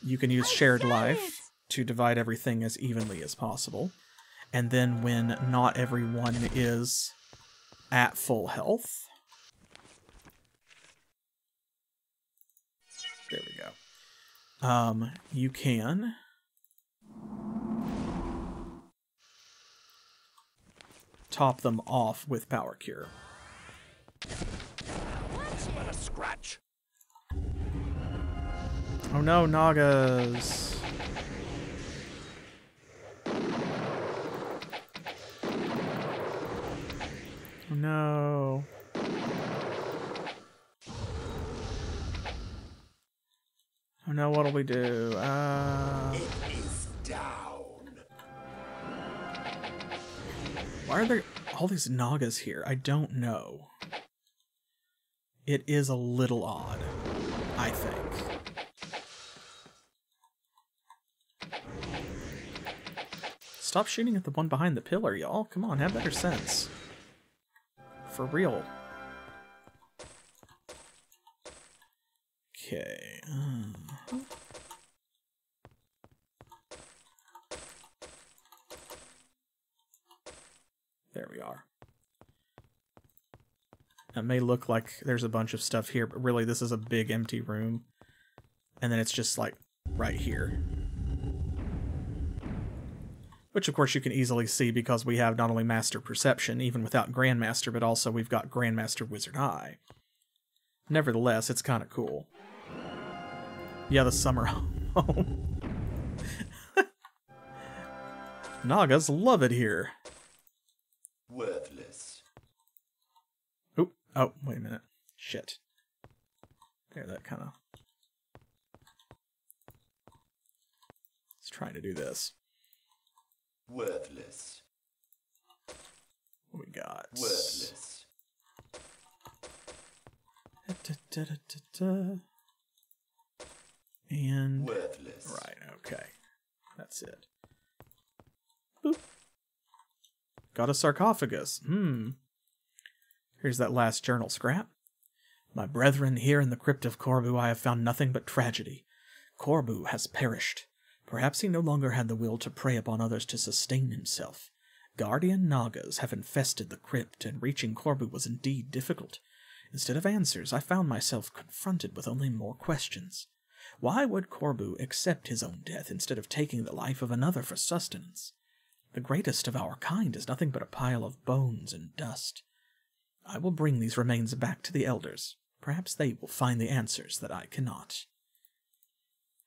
you can use Shared Life to divide everything as evenly as possible. And then when not everyone is at full health, there we go. You can top them off with Power Cure. Let us scratch. Oh no, Nagas! Oh no. Oh no, what'll we do? It is down. Why are there all these Nagas here? I don't know. It is a little odd, I think. Stop shooting at the one behind the pillar, y'all. Come on, have better sense. For real. Okay. There we are. It may look like there's a bunch of stuff here, but really this is a big empty room. And then it's just like right here. Which of course you can easily see because we have not only Master Perception, even without Grandmaster, but also we've got Grandmaster Wizard Eye. Nevertheless, it's kind of cool. Yeah, the summer home. Nagas love it here. Worthless. Oop. Oh, wait a minute. Shit. There, that kind of... Let's try to do this. Worthless. What we got? Worthless. And... Worthless. Right, okay. That's it. Boop. Got a sarcophagus. Here's that last journal scrap. My brethren, here in the crypt of Corbu I have found nothing but tragedy. Corbu has perished. Perhaps he no longer had the will to prey upon others to sustain himself. Guardian Nagas have infested the crypt, and reaching Corbu was indeed difficult. Instead of answers, I found myself confronted with only more questions. Why would Corbu accept his own death instead of taking the life of another for sustenance? The greatest of our kind is nothing but a pile of bones and dust. I will bring these remains back to the elders. Perhaps they will find the answers that I cannot.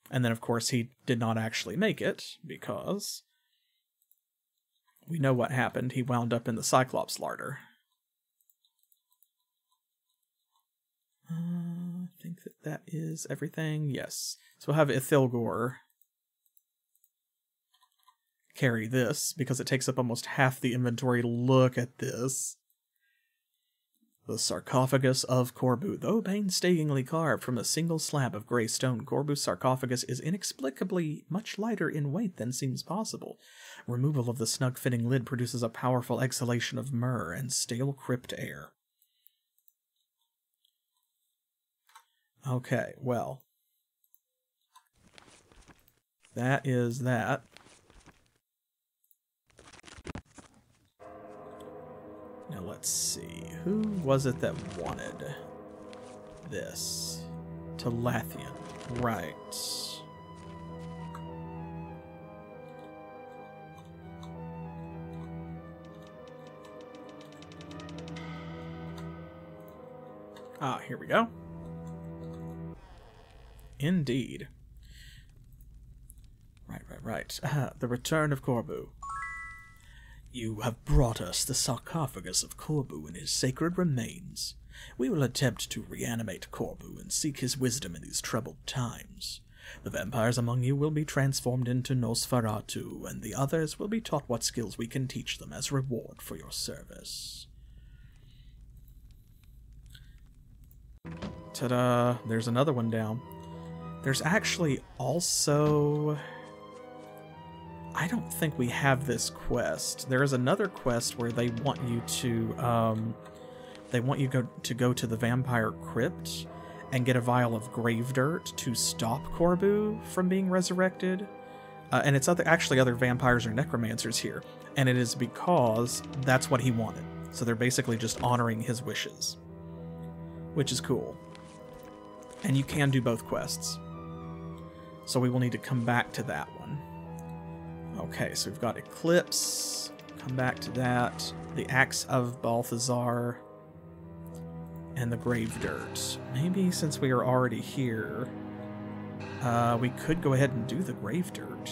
And then, of course, he did not actually make it, because we know what happened. He wound up in the Cyclops larder. I think that is everything. Yes. So we'll have Ithilgor carry this, because it takes up almost half the inventory. Look at this. The sarcophagus of Corbu. Though painstakingly carved from a single slab of grey stone, Corbu's sarcophagus is inexplicably much lighter in weight than seems possible. Removal of the snug-fitting lid produces a powerful exhalation of myrrh and stale crypt air. Okay, well. That is that. Now let's see, who was it that wanted this? Talathian, right. Ah, here we go. Indeed. Right. The return of Corbu. You have brought us the sarcophagus of Corbu and his sacred remains. We will attempt to reanimate Corbu and seek his wisdom in these troubled times. The vampires among you will be transformed into Nosferatu, and the others will be taught what skills we can teach them as reward for your service. Ta-da! There's another one down. There's actually also... I don't think we have this quest. There is another quest where they want you to, to go to the vampire crypt and get a vial of grave dirt to stop Corbu from being resurrected. And it's actually other vampires or necromancers here. And it is because that's what he wanted. So they're basically just honoring his wishes. Which is cool. And you can do both quests. So we will need to come back to that one. Okay, so we've got Eclipse, come back to that, the Axe of Balthazar, and the Grave Dirt. Maybe since we are already here, we could go ahead and do the Grave Dirt.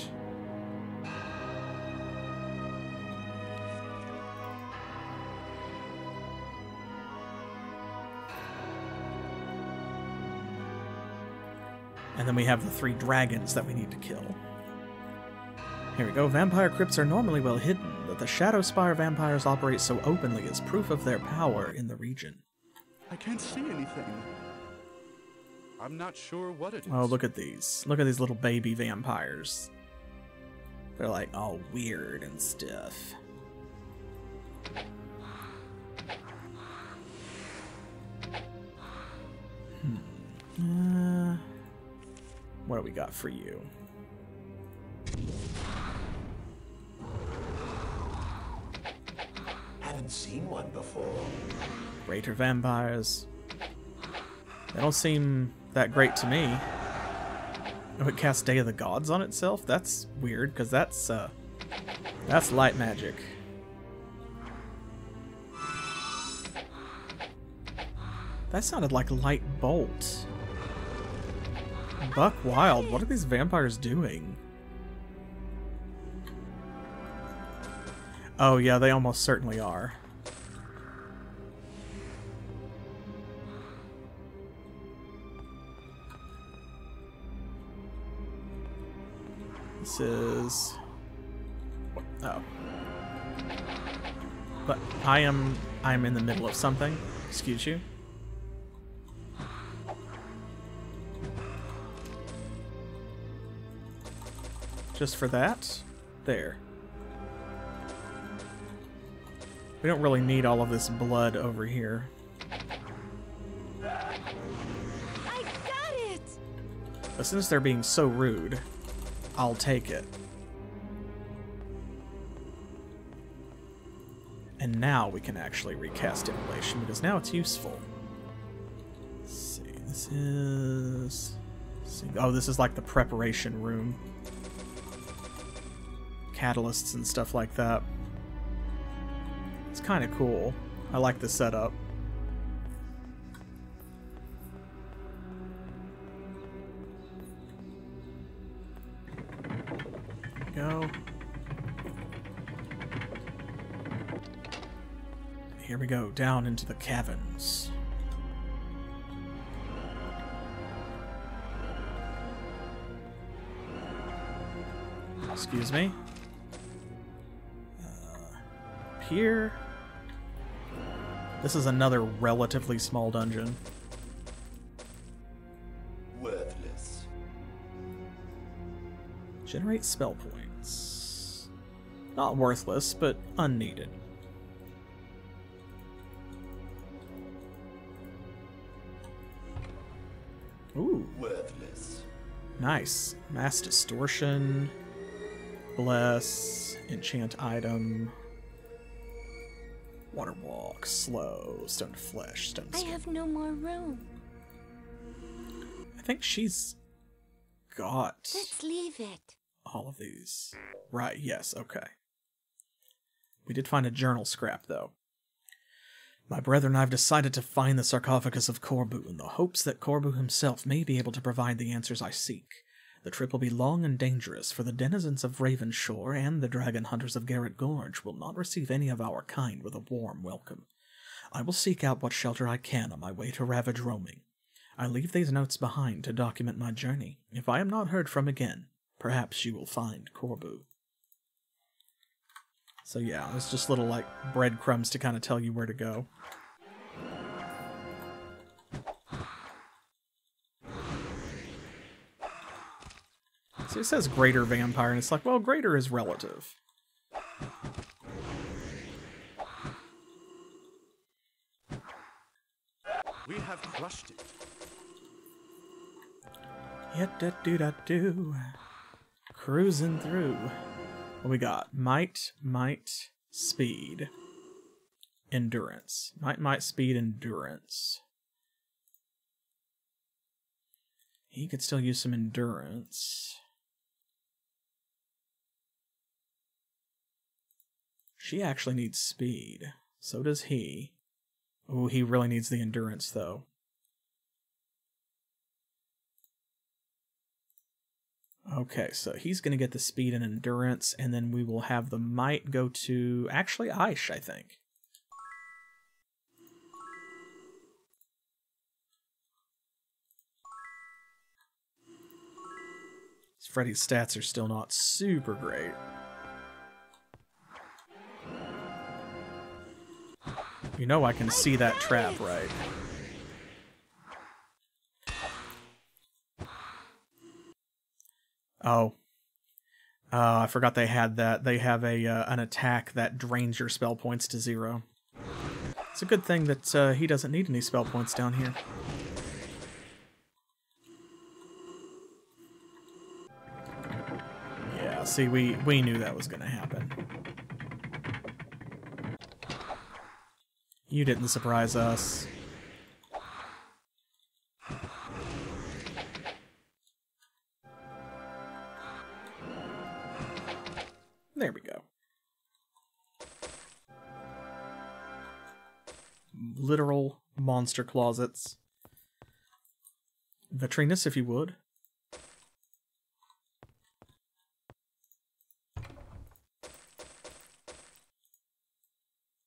And then we have the 3 dragons that we need to kill. Here we go. Vampire crypts are normally well hidden, but the Shadowspire vampires operate so openly as proof of their power in the region. I can't see anything. I'm not sure what it is. Oh, look at these. Look at these little baby vampires. They're like all weird and stiff. What do we got for you? Haven't seen one before. Greater vampires. They don't seem that great to me. Oh, it casts Day of the Gods on itself? That's weird, because that's light magic. That sounded like Light Bolt. Buck Wild, what are these vampires doing? Oh yeah, they almost certainly are. This is... oh. But I am in the middle of something. Excuse you. Just for that? There. We don't really need all of this blood over here. I got it! But since they're being so rude, I'll take it. And now we can actually recast Immolation, because now it's useful. Let's see, this is See, oh, this is like the preparation room. Catalysts and stuff like that. It's kind of cool. I like the setup. Go. Here we go, down into the caverns. Excuse me. Here. This is another relatively small dungeon. Worthless. Generate spell points. Not worthless, but unneeded. Ooh. Worthless. Nice. Mass distortion. Bless. Enchant item. Water walk. Slow. Stone to flesh. Stone to I skin. have no more room. I think she's got Let's leave it. all of these. Right, yes, okay. We did find a journal scrap, though. My brethren, I've decided to find the sarcophagus of Corbu in the hopes that Corbu himself may be able to provide the answers I seek. The trip will be long and dangerous, for the denizens of Ravenshore and the dragon hunters of Garrett Gorge will not receive any of our kind with a warm welcome. I will seek out what shelter I can on my way to ravage roaming. I leave these notes behind to document my journey. If I am not heard from again, perhaps you will find Corbu. So yeah, it's just little, like, breadcrumbs to kind of tell you where to go. So it says greater vampire, and it's like, well, greater is relative. We have crushed it. Yet-da-do-da-do. Cruising through. What we got? Might, speed. Endurance. Might, speed, endurance. He could still use some endurance. She actually needs speed. So does he. Ooh, he really needs the endurance, though. Okay, so he's going to get the speed and endurance, and then we will have the might go to, actually, Eich, I think. Freddy's stats are still not super great. You know I can see that trap, right? Oh. I forgot they had that. They have a an attack that drains your spell points to 0. It's a good thing that he doesn't need any spell points down here. Yeah, see, we knew that was going to happen. You didn't surprise us. There we go. Literal monster closets. Vitrinus, if you would.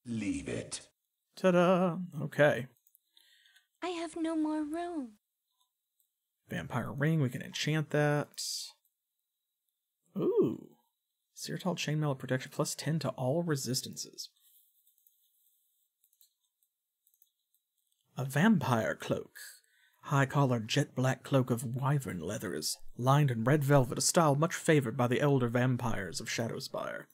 Leave it. Ta-da! Okay. I have no more room. Vampire ring, we can enchant that. Ooh. Seertal chainmail protection plus 10 to all resistances. A vampire cloak. High-collared jet-black cloak of wyvern leathers, lined in red velvet, a style much favored by the elder vampires of Shadowspire.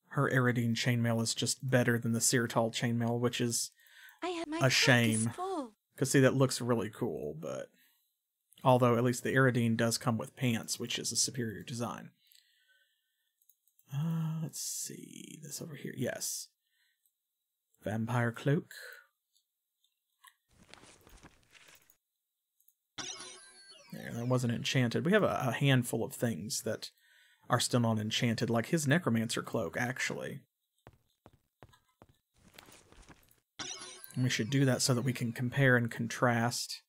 Her Iridine chainmail is just better than the Seertal chainmail, which is a shame. Because, see, that looks really cool, but... Although, at least the Iridine does come with pants, which is a superior design. Let's see. This over here. Yes. Vampire cloak. There, that wasn't enchanted. We have a handful of things that are still not enchanted, like his necromancer cloak, actually. And we should do that so that we can compare and contrast.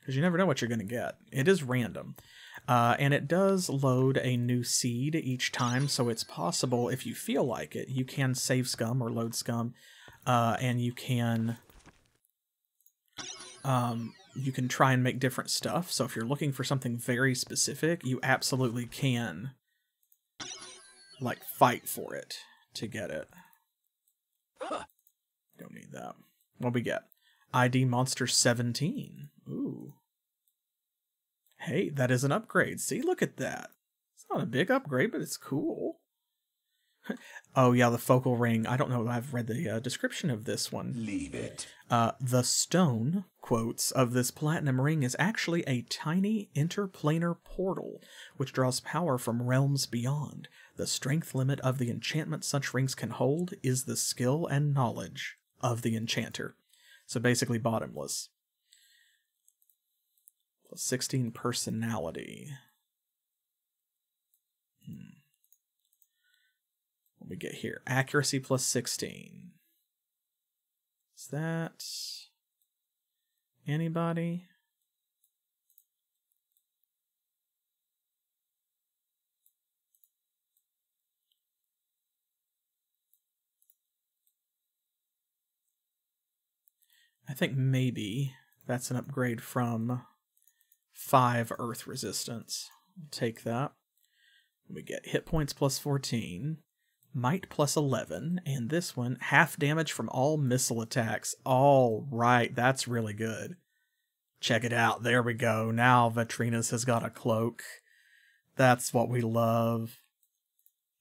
Because you never know what you're going to get. It is random. And it does load a new seed each time, so it's possible, if you feel like it, you can save scum or load scum, and you can try and make different stuff. So if you're looking for something very specific, you absolutely can, like, fight for it to get it. Don't need that. What we get? ID Monster 17. Ooh. Hey, that is an upgrade. See, look at that. It's not a big upgrade, but it's cool. Oh, yeah, the focal ring. I don't know. I've read the description of this one. Leave it. The stone, quotes, of this platinum ring is actually a tiny interplanar portal, which draws power from realms beyond. The strength limit of the enchantment such rings can hold is the skill and knowledge of the enchanter. So basically bottomless. Plus 16 personality. What we get here? Accuracy plus 16. Is that anybody? I think maybe that's an upgrade from 5 Earth Resistance. We'll take that. We get hit points plus 14, might plus 11, and this one, half damage from all missile attacks. All right, that's really good. Check it out. There we go. Now Vitrinas has got a cloak. That's what we love.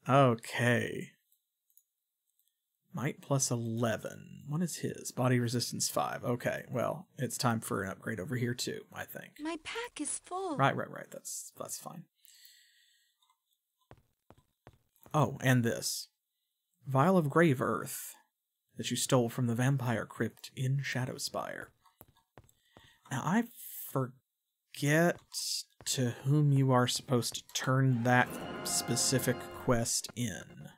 Okay. Might plus 11. What is his? Body resistance 5. Okay, well, it's time for an upgrade over here too, I think. My pack is full. Right. That's fine. Oh, and this. Vial of Grave Earth that you stole from the vampire crypt in Shadowspire. Now, I forget to whom you are supposed to turn that specific quest in.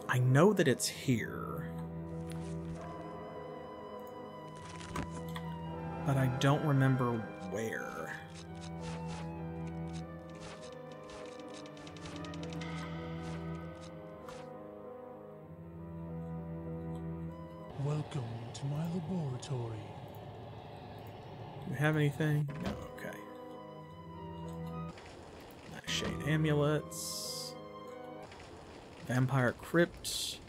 I know that it's here, but I don't remember where. Welcome to my laboratory. Do we have anything? No, okay. Nightshade amulets. Vampire crypt.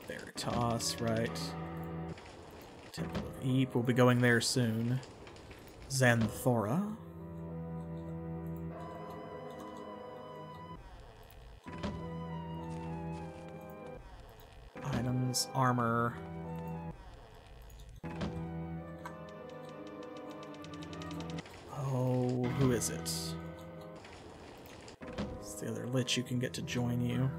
Veritas, right. Temple of Eich, we'll be going there soon. Xanthora. Items, armor. Oh, who is it? It's the other lich you can get to join you.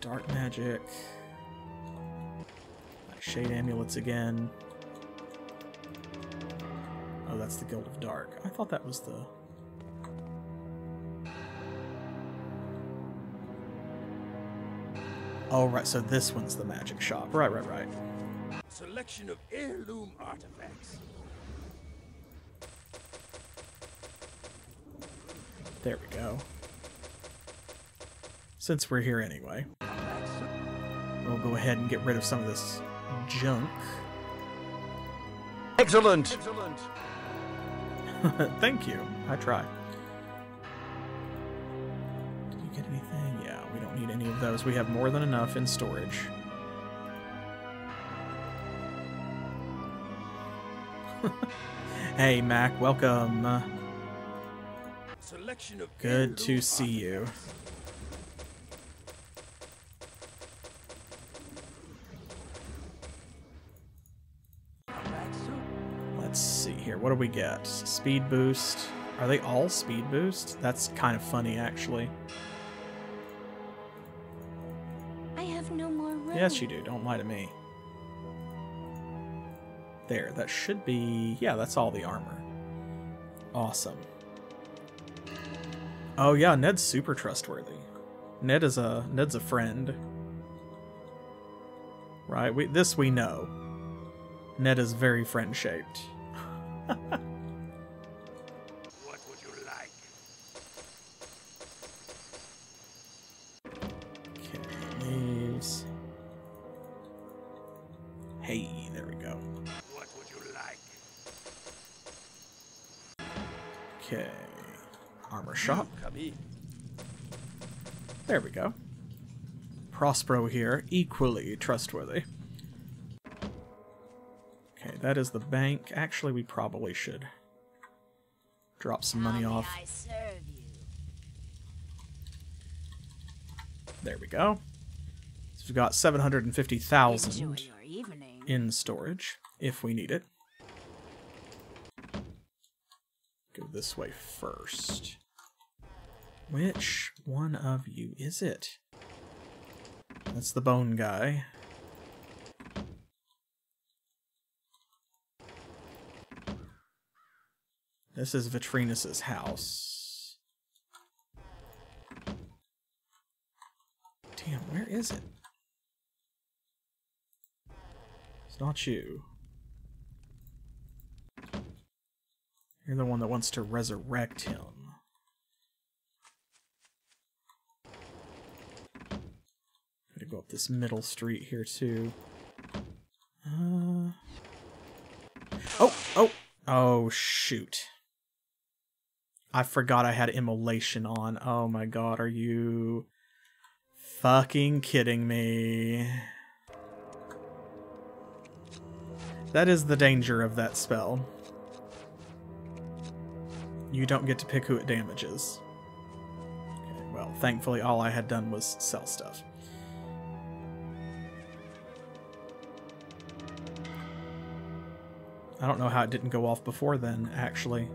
Dark magic. Shade amulets again. Oh, that's the Guild of Dark. I thought that was the... Oh, right, so this one's the magic shop. Right. Selection of heirloom artifacts. There we go. Since we're here anyway, we'll go ahead and get rid of some of this junk. Excellent. Thank you. I try. Did you get anything? Yeah, we don't need any of those. We have more than enough in storage. Hey, Mac, welcome. Selection of Good to see you. here. What do we get? Speed boost. Are they all speed boost? That's kind of funny, actually. I have no more room. Yes, you do. Don't lie to me. There, that should be... Yeah, that's all the armor. Awesome. Oh yeah, Ned's super trustworthy. Ned's a friend. Right? This we know. Ned is very friend-shaped. What would you like? Okay, leaves. Hey, there we go. What would you like? Okay. Armor shop. Come in. There we go. Prospero here, equally trustworthy. Okay, that is the bank. Actually, we probably should drop some money off. I serve you. There we go. So we've got 750,000 Enjoy your evening. in storage, if we need it. Go this way first. Which one of you is it? That's the bone guy. This is Vitrinus's house. Damn, where is it? It's not you. You're the one that wants to resurrect him. Gotta go up this middle street here too. Oh, shoot. I forgot I had immolation on. Oh my god, are you fucking kidding me? That is the danger of that spell. You don't get to pick who it damages. Okay, well, thankfully all I had done was sell stuff. I don't know how it didn't go off before then, actually.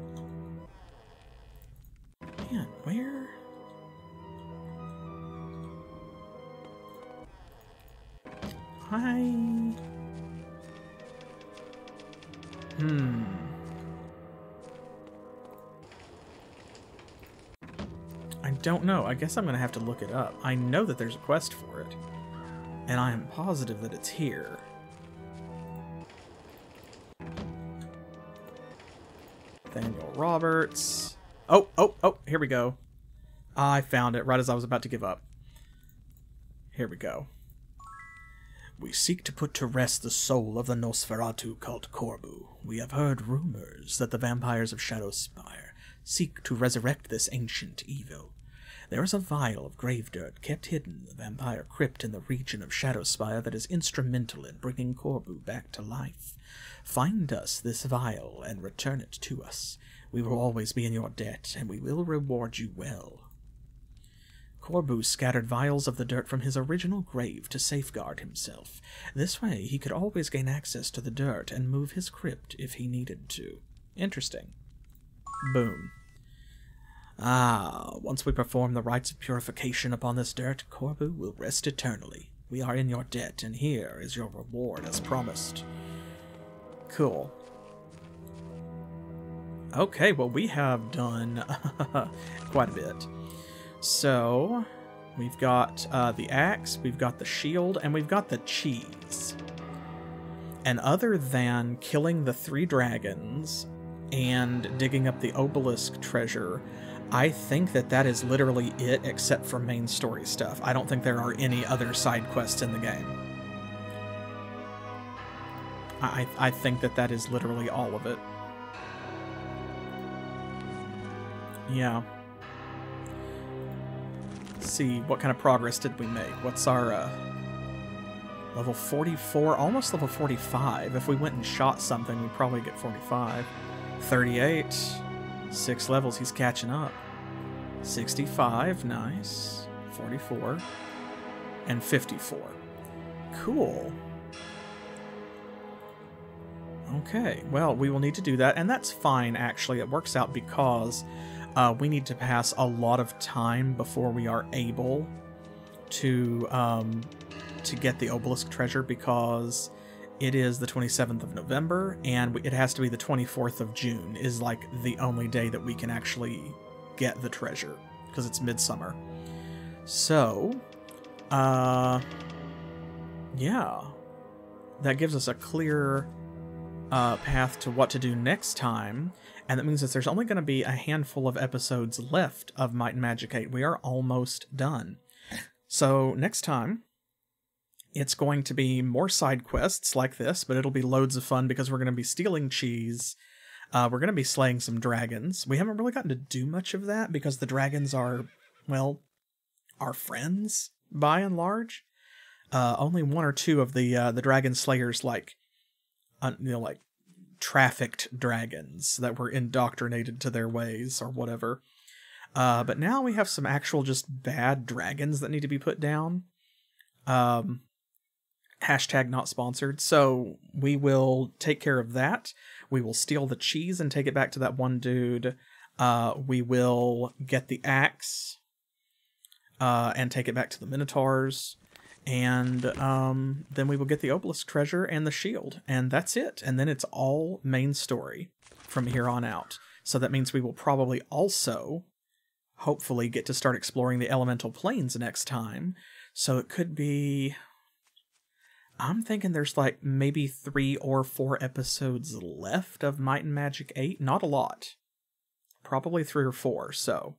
Man, where? Hi. I don't know. I guess I'm gonna have to look it up. I know that there's a quest for it. And I am positive that it's here. Daniel Roberts. Oh, here we go. I found it right as I was about to give up. Here we go. We seek to put to rest the soul of the Nosferatu called Corbu. We have heard rumors that the vampires of Shadowspire seek to resurrect this ancient evil. There is a vial of grave dirt kept hidden in the vampire crypt in the region of Shadowspire that is instrumental in bringing Corbu back to life. Find us this vial and return it to us. We will always be in your debt, and we will reward you well. Corbu scattered vials of the dirt from his original grave to safeguard himself. This way, he could always gain access to the dirt and move his crypt if he needed to. Interesting. Boom. Once we perform the rites of purification upon this dirt, Corbu will rest eternally. We are in your debt, and here is your reward as promised. Cool. Okay, well, we have done quite a bit. So, we've got the axe, we've got the shield, and we've got the cheese. And other than killing the 3 dragons and digging up the obelisk treasure, I think that that is literally it, except for main story stuff. I don't think there are any other side quests in the game. I think that that is literally all of it. Yeah. Let's see, what kind of progress did we make? What's our, level 44? Almost level 45. If we went and shot something, we'd probably get 45. 38. 6 levels, he's catching up. 65, nice. 44. And 54. Cool. Okay, well, we will need to do that, and that's fine, actually. It works out because we need to pass a lot of time before we are able to get the obelisk treasure, because it is the 27th of November, and it has to be the 24th of June is like the only day that we can actually get the treasure, because it's midsummer. So, yeah, that gives us a clear path to what to do next time, and that means that there's only going to be a handful of episodes left of Might and Magic 8. We are almost done. So next time, it's going to be more side quests like this, but it'll be loads of fun because we're going to be stealing cheese. We're going to be slaying some dragons. We haven't really gotten to do much of that because the dragons are, well, our friends by and large. Only one or two of the dragon slayers, like trafficked dragons that were indoctrinated to their ways or whatever. But now we have some actual just bad dragons that need to be put down. Hashtag not sponsored. So we will take care of that. We will steal the cheese and take it back to that one dude. We will get the axe and take it back to the Minotaurs. And then we will get the obelisk treasure and the shield. And that's it. And then it's all main story from here on out. So that means we will probably also, hopefully, get to start exploring the elemental planes next time. So it could be... I'm thinking there's like maybe 3 or 4 episodes left of Might and Magic 8. Not a lot. Probably 3 or 4, so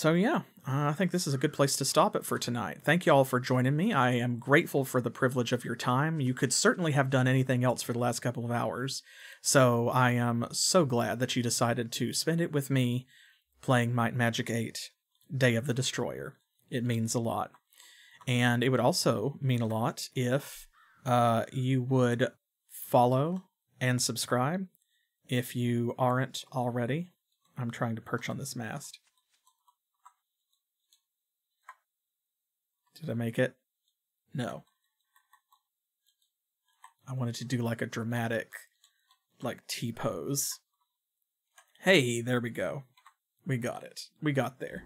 yeah, I think this is a good place to stop it for tonight. Thank you all for joining me. I am grateful for the privilege of your time. You could certainly have done anything else for the last couple of hours, so I am so glad that you decided to spend it with me playing Might and Magic 8, Day of the Destroyer. It means a lot. And it would also mean a lot if you would follow and subscribe if you aren't already. I'm trying to perch on this mast. Did I make it? No. I wanted to do like a dramatic, like T-pose. Hey, there we go. We got it. We got there.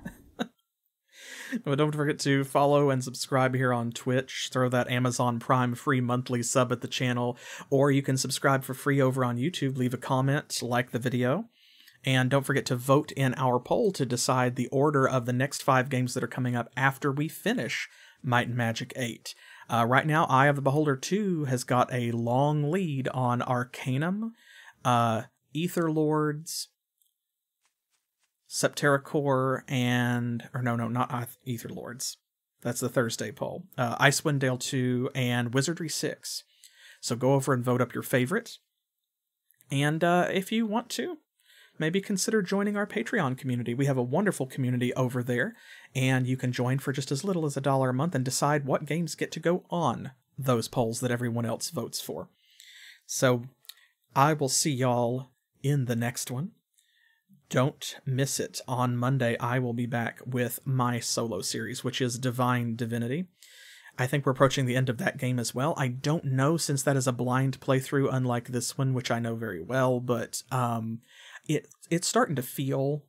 But don't forget to follow and subscribe here on Twitch. Throw that Amazon Prime free monthly sub at the channel. Or you can subscribe for free over on YouTube. Leave a comment, like the video. And don't forget to vote in our poll to decide the order of the next 5 games that are coming up after we finish Might and Magic 8. Right now, Eye of the Beholder 2 has got a long lead on Arcanum, Ether Lords, Septericor, not Ether Lords. That's the Thursday poll. Icewind Dale 2 and Wizardry 6. So go over and vote up your favorite. And if you want to, maybe consider joining our Patreon community. We have a wonderful community over there, and you can join for just as little as $1 a month and decide what games get to go on those polls that everyone else votes for. So I will see y'all in the next one. Don't miss it. On Monday, I will be back with my solo series, which is Divine Divinity. I think we're approaching the end of that game as well. I don't know, since that is a blind playthrough, unlike this one, which I know very well, but it's starting to feel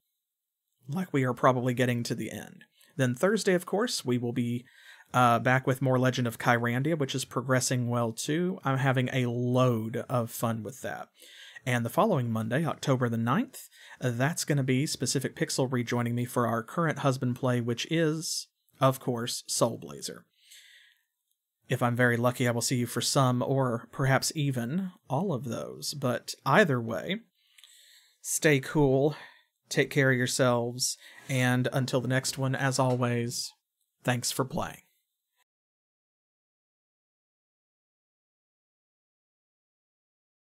like we are probably getting to the end. Then Thursday, of course, we will be back with more Legend of Kyrandia, which is progressing well too. I'm having a load of fun with that. And the following Monday, October the 9th, that's going to be Specific Pixel rejoining me for our current husband play, which is, of course, Soul Blazer. If I'm very lucky, I will see you for some, or perhaps even all of those. But either way, stay cool, take care of yourselves, and until the next one, as always, thanks for playing.